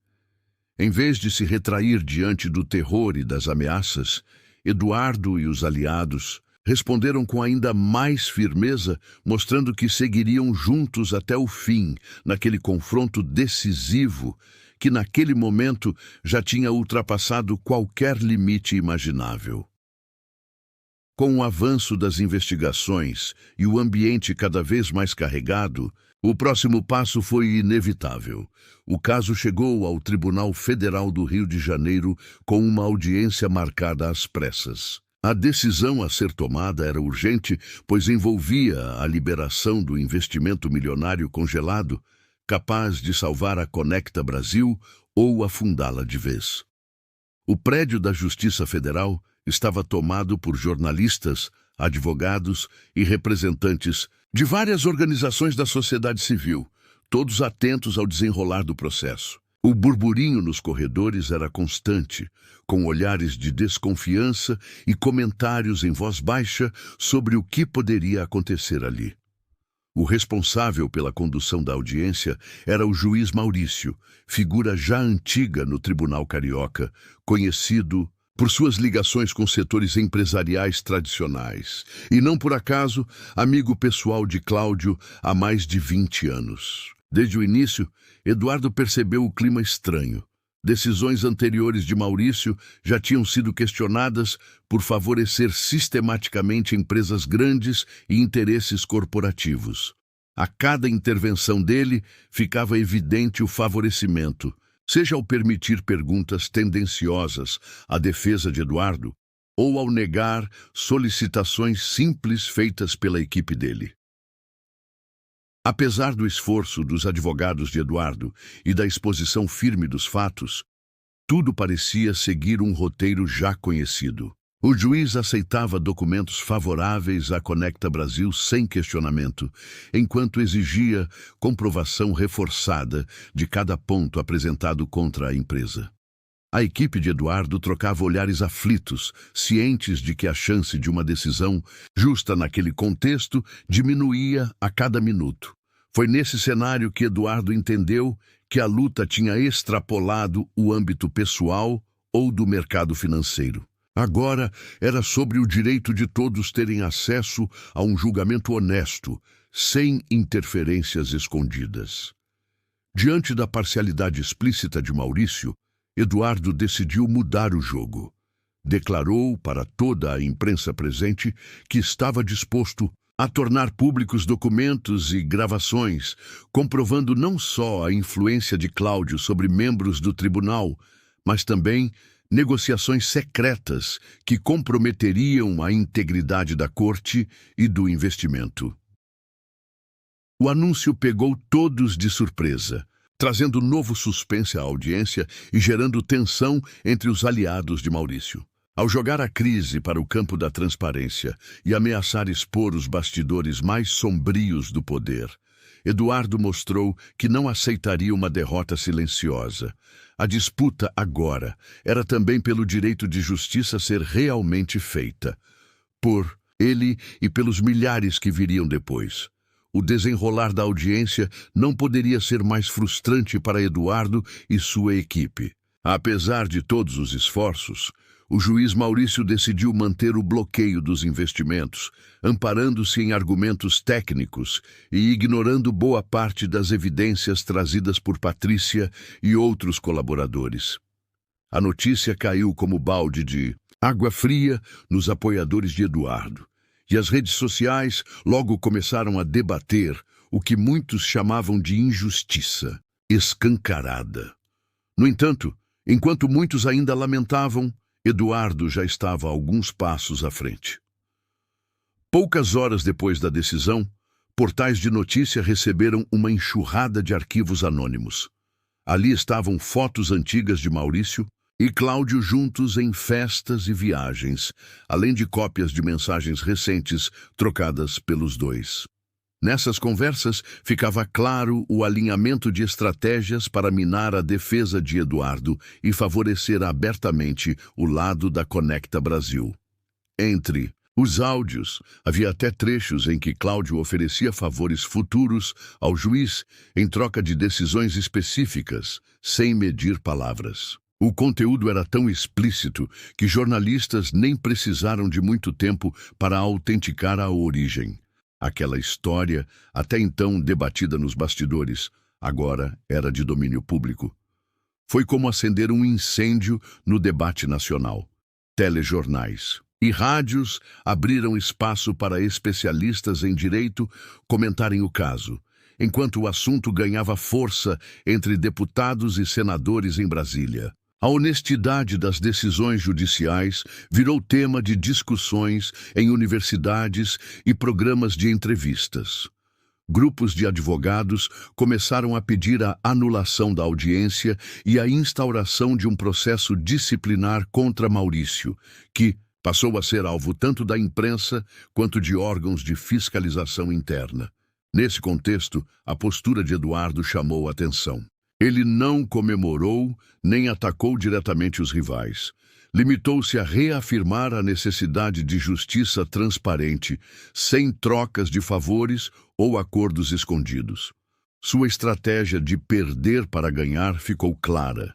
Em vez de se retrair diante do terror e das ameaças, Eduardo e os aliados responderam com ainda mais firmeza, mostrando que seguiriam juntos até o fim, naquele confronto decisivo que naquele momento já tinha ultrapassado qualquer limite imaginável. Com o avanço das investigações e o ambiente cada vez mais carregado, o próximo passo foi inevitável. O caso chegou ao Tribunal Federal do Rio de Janeiro com uma audiência marcada às pressas. A decisão a ser tomada era urgente, pois envolvia a liberação do investimento milionário congelado, capaz de salvar a Conecta Brasil ou afundá-la de vez. O prédio da Justiça Federal estava tomado por jornalistas, advogados e representantes de várias organizações da sociedade civil, todos atentos ao desenrolar do processo. O burburinho nos corredores era constante, com olhares de desconfiança e comentários em voz baixa sobre o que poderia acontecer ali. O responsável pela condução da audiência era o juiz Maurício, figura já antiga no Tribunal Carioca, conhecido por suas ligações com setores empresariais tradicionais, e não por acaso, amigo pessoal de Cláudio há mais de 20 anos. Desde o início, Eduardo percebeu o clima estranho. Decisões anteriores de Maurício já tinham sido questionadas por favorecer sistematicamente empresas grandes e interesses corporativos. A cada intervenção dele, ficava evidente o favorecimento, seja ao permitir perguntas tendenciosas à defesa de Eduardo, ou ao negar solicitações simples feitas pela equipe dele. Apesar do esforço dos advogados de Eduardo e da exposição firme dos fatos, tudo parecia seguir um roteiro já conhecido. O juiz aceitava documentos favoráveis à Conecta Brasil sem questionamento, enquanto exigia comprovação reforçada de cada ponto apresentado contra a empresa. A equipe de Eduardo trocava olhares aflitos, cientes de que a chance de uma decisão justa naquele contexto diminuía a cada minuto. Foi nesse cenário que Eduardo entendeu que a luta tinha extrapolado o âmbito pessoal ou do mercado financeiro. Agora era sobre o direito de todos terem acesso a um julgamento honesto, sem interferências escondidas. Diante da parcialidade explícita de Maurício, Eduardo decidiu mudar o jogo. Declarou para toda a imprensa presente que estava disposto a tornar públicos documentos e gravações, comprovando não só a influência de Cláudio sobre membros do tribunal, mas também negociações secretas que comprometeriam a integridade da corte e do investimento. O anúncio pegou todos de surpresa, trazendo novo suspense à audiência e gerando tensão entre os aliados de Maurício. Ao jogar a crise para o campo da transparência e ameaçar expor os bastidores mais sombrios do poder, Eduardo mostrou que não aceitaria uma derrota silenciosa. A disputa agora era também pelo direito de justiça ser realmente feita, por ele e pelos milhares que viriam depois. O desenrolar da audiência não poderia ser mais frustrante para Eduardo e sua equipe. Apesar de todos os esforços, o juiz Maurício decidiu manter o bloqueio dos investimentos, amparando-se em argumentos técnicos e ignorando boa parte das evidências trazidas por Patrícia e outros colaboradores. A notícia caiu como balde de água fria nos apoiadores de Eduardo, e as redes sociais logo começaram a debater o que muitos chamavam de injustiça escancarada. No entanto, enquanto muitos ainda lamentavam, Eduardo já estava a alguns passos à frente. Poucas horas depois da decisão, portais de notícia receberam uma enxurrada de arquivos anônimos. Ali estavam fotos antigas de Maurício e Cláudio juntos em festas e viagens, além de cópias de mensagens recentes trocadas pelos dois. Nessas conversas, ficava claro o alinhamento de estratégias para minar a defesa de Eduardo e favorecer abertamente o lado da Conecta Brasil. Entre Os áudios, havia até trechos em que Cláudio oferecia favores futuros ao juiz em troca de decisões específicas, sem medir palavras. O conteúdo era tão explícito que jornalistas nem precisaram de muito tempo para autenticar a origem. Aquela história, até então debatida nos bastidores, agora era de domínio público. Foi como acender um incêndio no debate nacional. Telejornais e rádios abriram espaço para especialistas em direito comentarem o caso, enquanto o assunto ganhava força entre deputados e senadores em Brasília. A honestidade das decisões judiciais virou tema de discussões em universidades e programas de entrevistas. Grupos de advogados começaram a pedir a anulação da audiência e a instauração de um processo disciplinar contra Maurício, que passou a ser alvo tanto da imprensa quanto de órgãos de fiscalização interna. Nesse contexto, a postura de Eduardo chamou a atenção. Ele não comemorou nem atacou diretamente os rivais. Limitou-se a reafirmar a necessidade de justiça transparente, sem trocas de favores ou acordos escondidos. Sua estratégia de perder para ganhar ficou clara.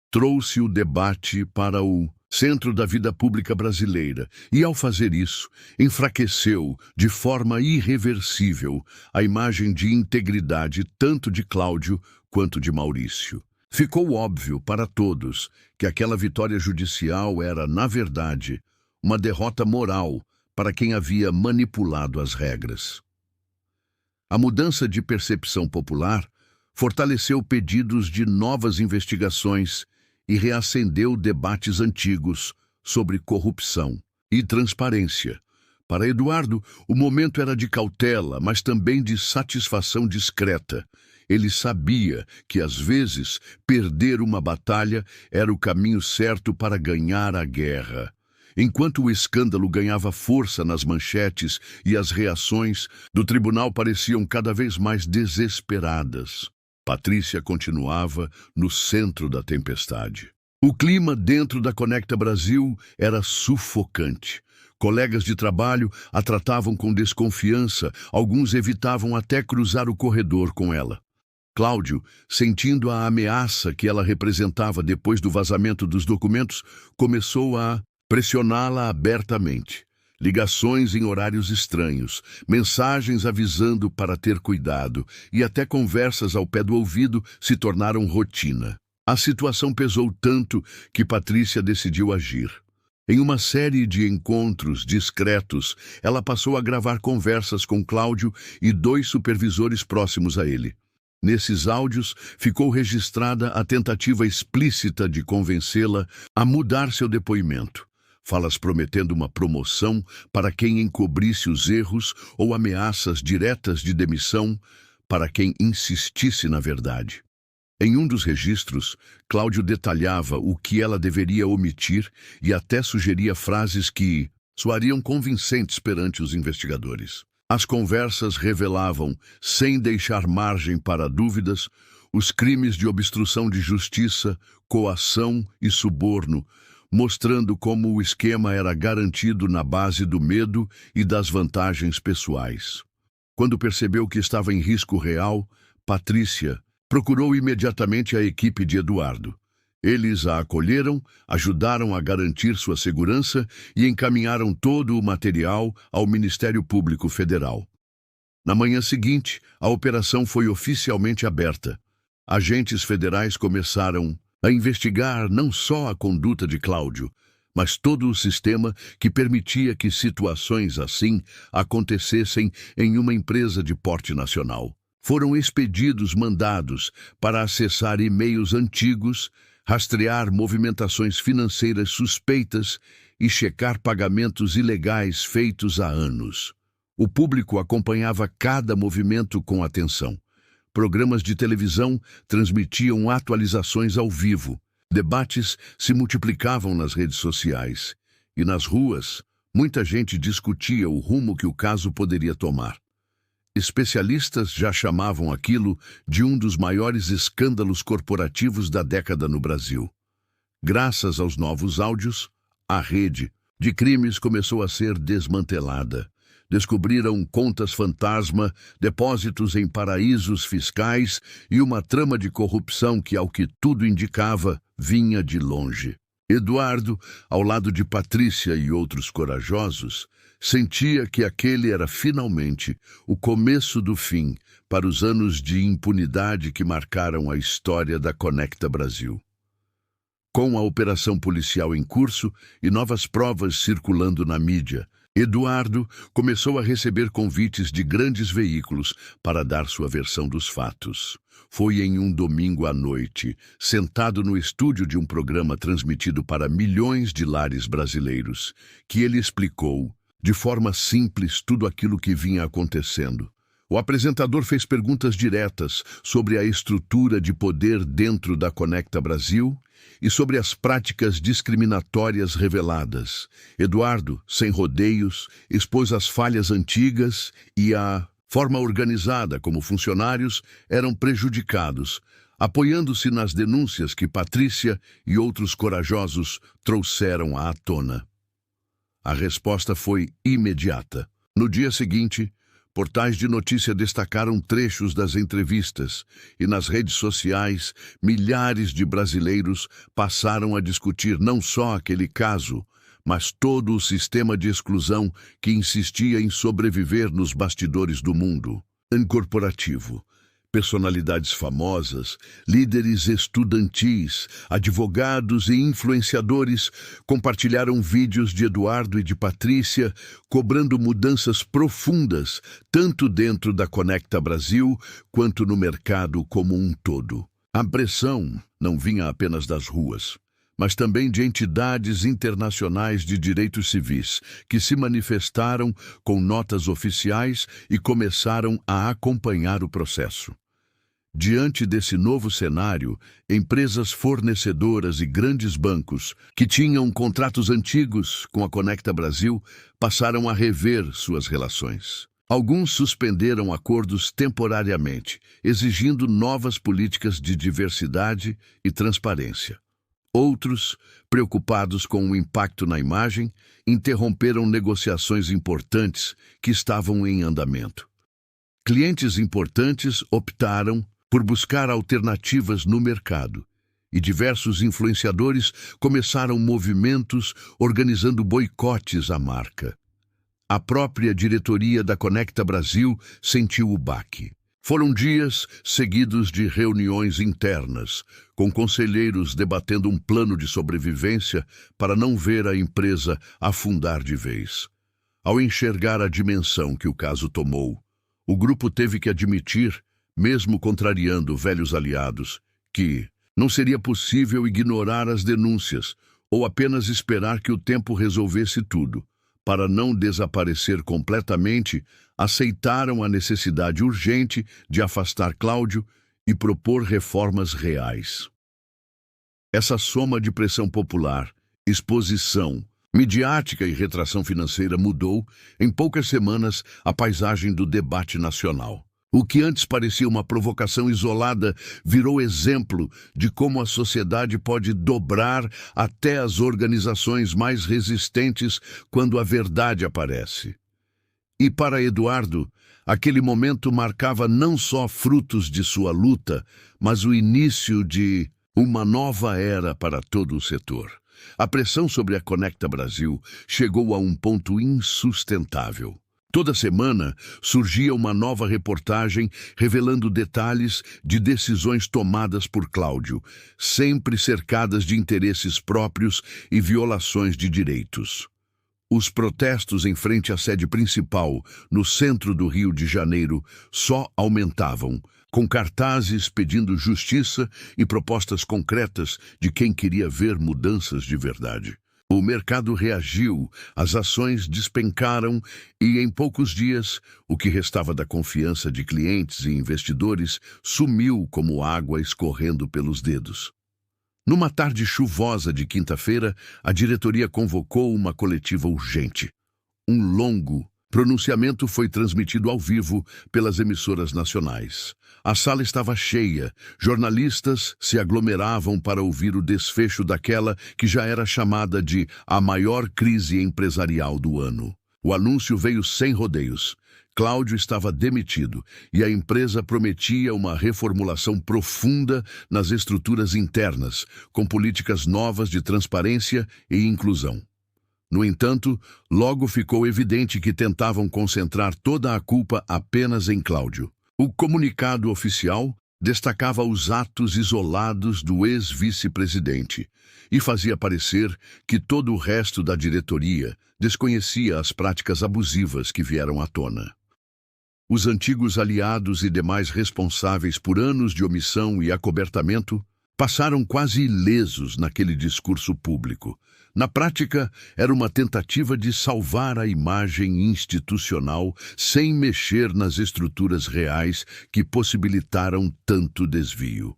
Trouxe o debate para o centro da vida pública brasileira e, ao fazer isso, enfraqueceu de forma irreversível a imagem de integridade tanto de Cláudio quanto de Maurício. Ficou óbvio para todos que aquela vitória judicial era, na verdade, uma derrota moral para quem havia manipulado as regras. A mudança de percepção popular fortaleceu pedidos de novas investigações e reacendeu debates antigos sobre corrupção e transparência. Para Eduardo, o momento era de cautela, mas também de satisfação discreta. Ele sabia que, às vezes, perder uma batalha era o caminho certo para ganhar a guerra. Enquanto o escândalo ganhava força nas manchetes e as reações do tribunal pareciam cada vez mais desesperadas, Patrícia continuava no centro da tempestade. O clima dentro da Conecta Brasil era sufocante. Colegas de trabalho a tratavam com desconfiança, alguns evitavam até cruzar o corredor com ela. Cláudio, sentindo a ameaça que ela representava depois do vazamento dos documentos, começou a pressioná-la abertamente. Ligações em horários estranhos, mensagens avisando para ter cuidado e até conversas ao pé do ouvido se tornaram rotina. A situação pesou tanto que Patrícia decidiu agir. Em uma série de encontros discretos, ela passou a gravar conversas com Cláudio e 2 supervisores próximos a ele. Nesses áudios, ficou registrada a tentativa explícita de convencê-la a mudar seu depoimento. Falas prometendo uma promoção para quem encobrisse os erros ou ameaças diretas de demissão para quem insistisse na verdade. Em um dos registros, Cláudio detalhava o que ela deveria omitir e até sugeria frases que soariam convincentes perante os investigadores. As conversas revelavam, sem deixar margem para dúvidas, os crimes de obstrução de justiça, coação e suborno, mostrando como o esquema era garantido na base do medo e das vantagens pessoais. Quando percebeu que estava em risco real, Patrícia procurou imediatamente a equipe de Eduardo. Eles a acolheram, ajudaram a garantir sua segurança e encaminharam todo o material ao Ministério Público Federal. Na manhã seguinte, a operação foi oficialmente aberta. Agentes federais começaram a investigar não só a conduta de Cláudio, mas todo o sistema que permitia que situações assim acontecessem em uma empresa de porte nacional. Foram expedidos mandados para acessar e-mails antigos, rastrear movimentações financeiras suspeitas e checar pagamentos ilegais feitos há anos. O público acompanhava cada movimento com atenção. Programas de televisão transmitiam atualizações ao vivo. Debates se multiplicavam nas redes sociais. E nas ruas, muita gente discutia o rumo que o caso poderia tomar. Especialistas já chamavam aquilo de um dos maiores escândalos corporativos da década no Brasil. Graças aos novos áudios, a rede de crimes começou a ser desmantelada. Descobriram contas fantasma, depósitos em paraísos fiscais e uma trama de corrupção que, ao que tudo indicava, vinha de longe. Eduardo, ao lado de Patrícia e outros corajosos, sentia que aquele era finalmente o começo do fim para os anos de impunidade que marcaram a história da Conecta Brasil. Com a operação policial em curso e novas provas circulando na mídia, Eduardo começou a receber convites de grandes veículos para dar sua versão dos fatos. Foi em um domingo à noite, sentado no estúdio de um programa transmitido para milhões de lares brasileiros, que ele explicou, de forma simples, tudo aquilo que vinha acontecendo. O apresentador fez perguntas diretas sobre a estrutura de poder dentro da Conecta Brasil e sobre as práticas discriminatórias reveladas. Eduardo, sem rodeios, expôs as falhas antigas e a forma organizada como funcionários eram prejudicados, apoiando-se nas denúncias que Patrícia e outros corajosos trouxeram à tona. A resposta foi imediata. No dia seguinte, portais de notícia destacaram trechos das entrevistas e nas redes sociais, milhares de brasileiros passaram a discutir não só aquele caso, mas todo o sistema de exclusão que insistia em sobreviver nos bastidores do mundo corporativo. Personalidades famosas, líderes estudantis, advogados e influenciadores compartilharam vídeos de Eduardo e de Patrícia cobrando mudanças profundas, tanto dentro da Conecta Brasil quanto no mercado como um todo. A pressão não vinha apenas das ruas, mas também de entidades internacionais de direitos civis, que se manifestaram com notas oficiais e começaram a acompanhar o processo. Diante desse novo cenário, empresas fornecedoras e grandes bancos, que tinham contratos antigos com a Conecta Brasil, passaram a rever suas relações. Alguns suspenderam acordos temporariamente, exigindo novas políticas de diversidade e transparência. Outros, preocupados com o impacto na imagem, interromperam negociações importantes que estavam em andamento. Clientes importantes optaram por buscar alternativas no mercado, e diversos influenciadores começaram movimentos organizando boicotes à marca. A própria diretoria da Conecta Brasil sentiu o baque. Foram dias seguidos de reuniões internas, com conselheiros debatendo um plano de sobrevivência para não ver a empresa afundar de vez. Ao enxergar a dimensão que o caso tomou, o grupo teve que admitir, mesmo contrariando velhos aliados, que não seria possível ignorar as denúncias ou apenas esperar que o tempo resolvesse tudo. Para não desaparecer completamente, aceitaram a necessidade urgente de afastar Cláudio e propor reformas reais. Essa soma de pressão popular, exposição, midiática e retração financeira mudou, em poucas semanas, a paisagem do debate nacional. O que antes parecia uma provocação isolada virou exemplo de como a sociedade pode dobrar até as organizações mais resistentes quando a verdade aparece. E para Eduardo, aquele momento marcava não só frutos de sua luta, mas o início de uma nova era para todo o setor. A pressão sobre a Conecta Brasil chegou a um ponto insustentável. Toda semana surgia uma nova reportagem revelando detalhes de decisões tomadas por Cláudio, sempre cercadas de interesses próprios e violações de direitos. Os protestos em frente à sede principal, no centro do Rio de Janeiro, só aumentavam, com cartazes pedindo justiça e propostas concretas de quem queria ver mudanças de verdade. O mercado reagiu, as ações despencaram e, em poucos dias, o que restava da confiança de clientes e investidores sumiu como água escorrendo pelos dedos. Numa tarde chuvosa de quinta-feira, a diretoria convocou uma coletiva urgente. Um longo Pronunciamento foi transmitido ao vivo pelas emissoras nacionais. A sala estava cheia, jornalistas se aglomeravam para ouvir o desfecho daquela que já era chamada de a maior crise empresarial do ano. O anúncio veio sem rodeios. Cláudio estava demitido e a empresa prometia uma reformulação profunda nas estruturas internas, com políticas novas de transparência e inclusão. No entanto, logo ficou evidente que tentavam concentrar toda a culpa apenas em Cláudio. O comunicado oficial destacava os atos isolados do ex-vice-presidente e fazia parecer que todo o resto da diretoria desconhecia as práticas abusivas que vieram à tona. Os antigos aliados e demais responsáveis por anos de omissão e acobertamento passaram quase ilesos naquele discurso público. Na prática, era uma tentativa de salvar a imagem institucional sem mexer nas estruturas reais que possibilitaram tanto desvio.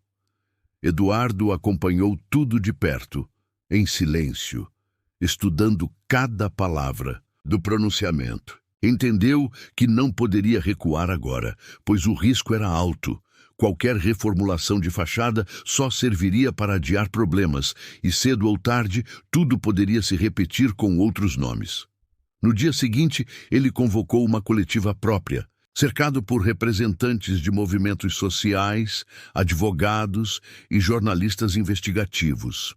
Eduardo acompanhou tudo de perto, em silêncio, estudando cada palavra do pronunciamento. Entendeu que não poderia recuar agora, pois o risco era alto. Qualquer reformulação de fachada só serviria para adiar problemas, e cedo ou tarde tudo poderia se repetir com outros nomes. No dia seguinte, ele convocou uma coletiva própria, cercado por representantes de movimentos sociais, advogados e jornalistas investigativos.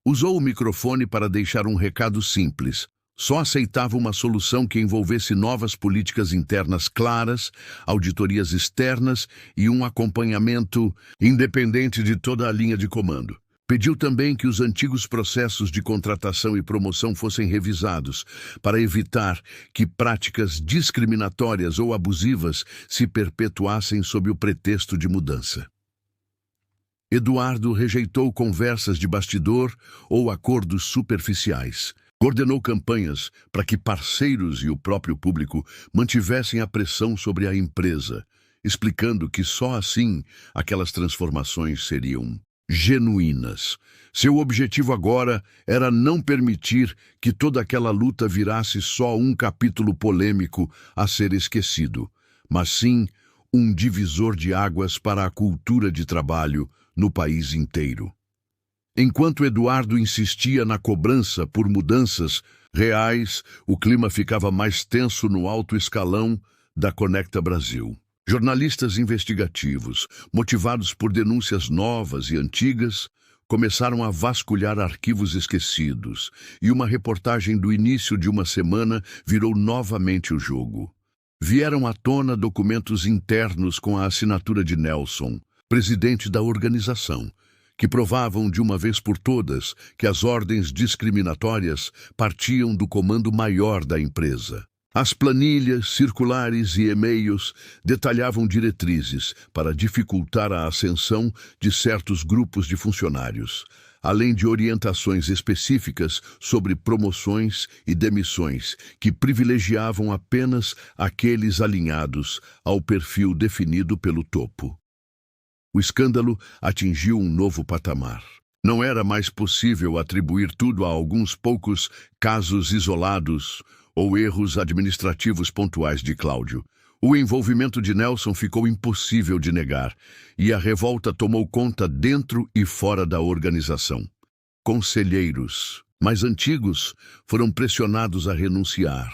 Usou o microfone para deixar um recado simples. Só aceitava uma solução que envolvesse novas políticas internas claras, auditorias externas e um acompanhamento independente de toda a linha de comando. Pediu também que os antigos processos de contratação e promoção fossem revisados, para evitar que práticas discriminatórias ou abusivas se perpetuassem sob o pretexto de mudança. Eduardo rejeitou conversas de bastidor ou acordos superficiais. Coordenou campanhas para que parceiros e o próprio público mantivessem a pressão sobre a empresa, explicando que só assim aquelas transformações seriam genuínas. Seu objetivo agora era não permitir que toda aquela luta virasse só um capítulo polêmico a ser esquecido, mas sim um divisor de águas para a cultura de trabalho no país inteiro. Enquanto Eduardo insistia na cobrança por mudanças reais, o clima ficava mais tenso no alto escalão da Conecta Brasil. Jornalistas investigativos, motivados por denúncias novas e antigas, começaram a vasculhar arquivos esquecidos, e uma reportagem do início de uma semana virou novamente o jogo. Vieram à tona documentos internos com a assinatura de Nelson, presidente da organização, que provavam de uma vez por todas que as ordens discriminatórias partiam do comando maior da empresa. As planilhas, circulares e e-mails detalhavam diretrizes para dificultar a ascensão de certos grupos de funcionários, além de orientações específicas sobre promoções e demissões que privilegiavam apenas aqueles alinhados ao perfil definido pelo topo. O escândalo atingiu um novo patamar. Não era mais possível atribuir tudo a alguns poucos casos isolados ou erros administrativos pontuais de Cláudio. O envolvimento de Nelson ficou impossível de negar, e a revolta tomou conta dentro e fora da organização. Conselheiros mais antigos foram pressionados a renunciar,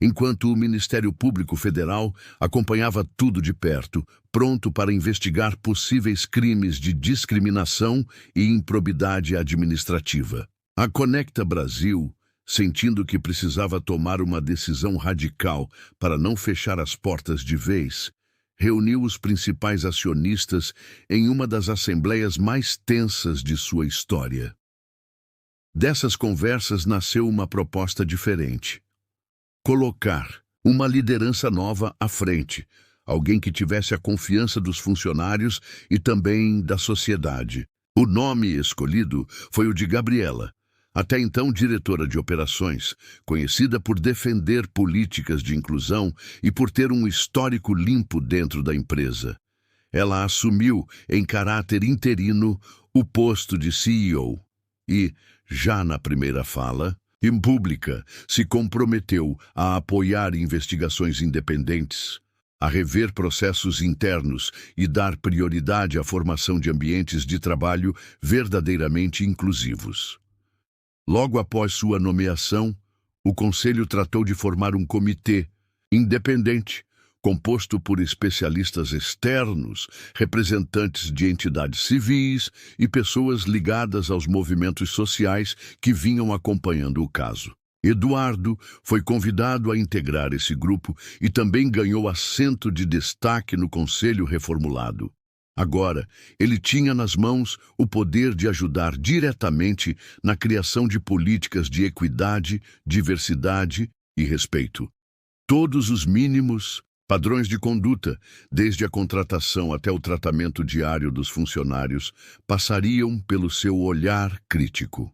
enquanto o Ministério Público Federal acompanhava tudo de perto, pronto para investigar possíveis crimes de discriminação e improbidade administrativa. A Conecta Brasil, sentindo que precisava tomar uma decisão radical para não fechar as portas de vez, reuniu os principais acionistas em uma das assembleias mais tensas de sua história. Dessas conversas nasceu uma proposta diferente. Colocar uma liderança nova à frente, alguém que tivesse a confiança dos funcionários e também da sociedade. O nome escolhido foi o de Gabriela, até então diretora de operações, conhecida por defender políticas de inclusão e por ter um histórico limpo dentro da empresa. Ela assumiu, em caráter interino, o posto de CEO e, já na primeira fala, pública, se comprometeu a apoiar investigações independentes, a rever processos internos e dar prioridade à formação de ambientes de trabalho verdadeiramente inclusivos. Logo após sua nomeação, o Conselho tratou de formar um comitê independente, composto por especialistas externos, representantes de entidades civis e pessoas ligadas aos movimentos sociais que vinham acompanhando o caso. Eduardo foi convidado a integrar esse grupo e também ganhou assento de destaque no Conselho reformulado. Agora, ele tinha nas mãos o poder de ajudar diretamente na criação de políticas de equidade, diversidade e respeito. Todos os mínimos padrões de conduta, desde a contratação até o tratamento diário dos funcionários, passariam pelo seu olhar crítico.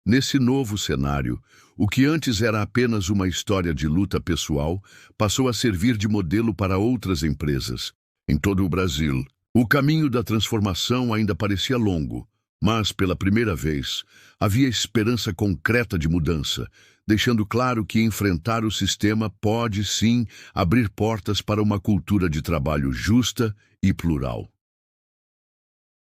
Nesse novo cenário, o que antes era apenas uma história de luta pessoal, passou a servir de modelo para outras empresas, em todo o Brasil. O caminho da transformação ainda parecia longo, mas, pela primeira vez, havia esperança concreta de mudança, deixando claro que enfrentar o sistema pode, sim, abrir portas para uma cultura de trabalho justa e plural.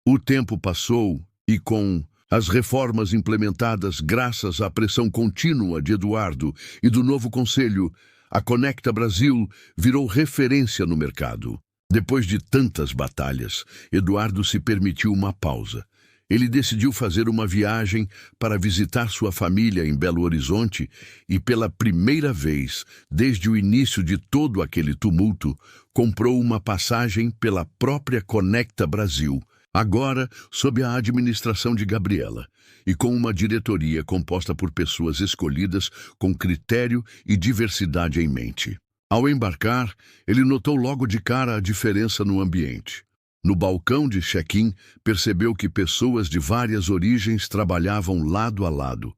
O tempo passou e, com as reformas implementadas graças à pressão contínua de Eduardo e do novo conselho, a Conecta Brasil virou referência no mercado. Depois de tantas batalhas, Eduardo se permitiu uma pausa. Ele decidiu fazer uma viagem para visitar sua família em Belo Horizonte e, pela primeira vez, desde o início de todo aquele tumulto, comprou uma passagem pela própria Conecta Brasil, agora sob a administração de Gabriela, e com uma diretoria composta por pessoas escolhidas com critério e diversidade em mente. Ao embarcar, ele notou logo de cara a diferença no ambiente. No balcão de check-in, percebeu que pessoas de várias origens trabalhavam lado a lado.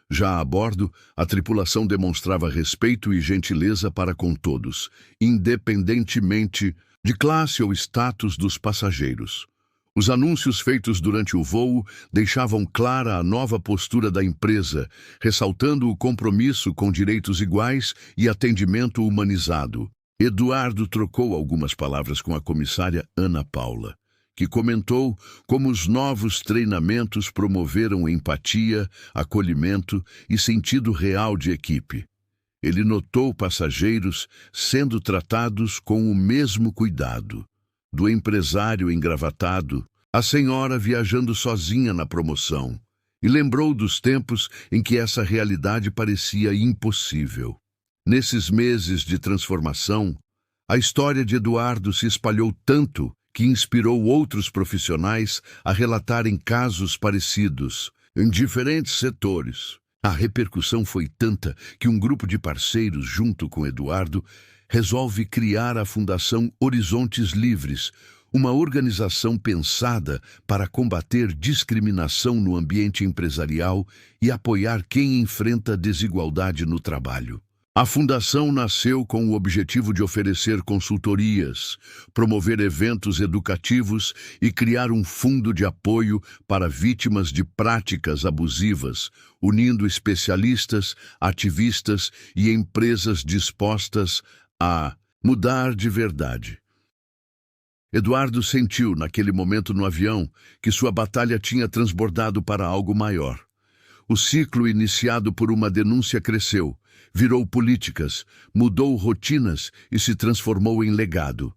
Já a bordo, a tripulação demonstrava respeito e gentileza para com todos, independentemente de classe ou status dos passageiros. Os anúncios feitos durante o voo deixavam clara a nova postura da empresa, ressaltando o compromisso com direitos iguais e atendimento humanizado. Eduardo trocou algumas palavras com a comissária Ana Paula, que comentou como os novos treinamentos promoveram empatia, acolhimento e sentido real de equipe. Ele notou passageiros sendo tratados com o mesmo cuidado. Do empresário engravatado, à senhora viajando sozinha na promoção, e lembrou dos tempos em que essa realidade parecia impossível. Nesses meses de transformação, a história de Eduardo se espalhou tanto que inspirou outros profissionais a relatarem casos parecidos em diferentes setores. A repercussão foi tanta que um grupo de parceiros, junto com Eduardo, resolve criar a Fundação Horizontes Livres, uma organização pensada para combater discriminação no ambiente empresarial e apoiar quem enfrenta desigualdade no trabalho. A fundação nasceu com o objetivo de oferecer consultorias, promover eventos educativos e criar um fundo de apoio para vítimas de práticas abusivas, unindo especialistas, ativistas e empresas dispostas a mudar de verdade. Eduardo sentiu, naquele momento no avião, que sua batalha tinha transbordado para algo maior. O ciclo iniciado por uma denúncia cresceu, virou políticas, mudou rotinas e se transformou em legado.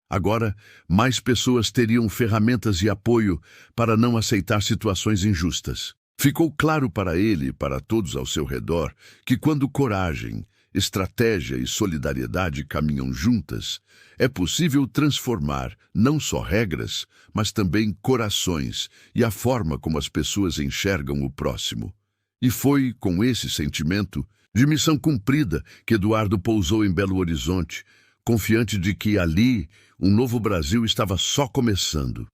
Agora, mais pessoas teriam ferramentas e apoio para não aceitar situações injustas. Ficou claro para ele e para todos ao seu redor que quando coragem, estratégia e solidariedade caminham juntas, é possível transformar não só regras, mas também corações e a forma como as pessoas enxergam o próximo. E foi com esse sentimento de missão cumprida que Eduardo pousou em Belo Horizonte, confiante de que ali um novo Brasil estava só começando.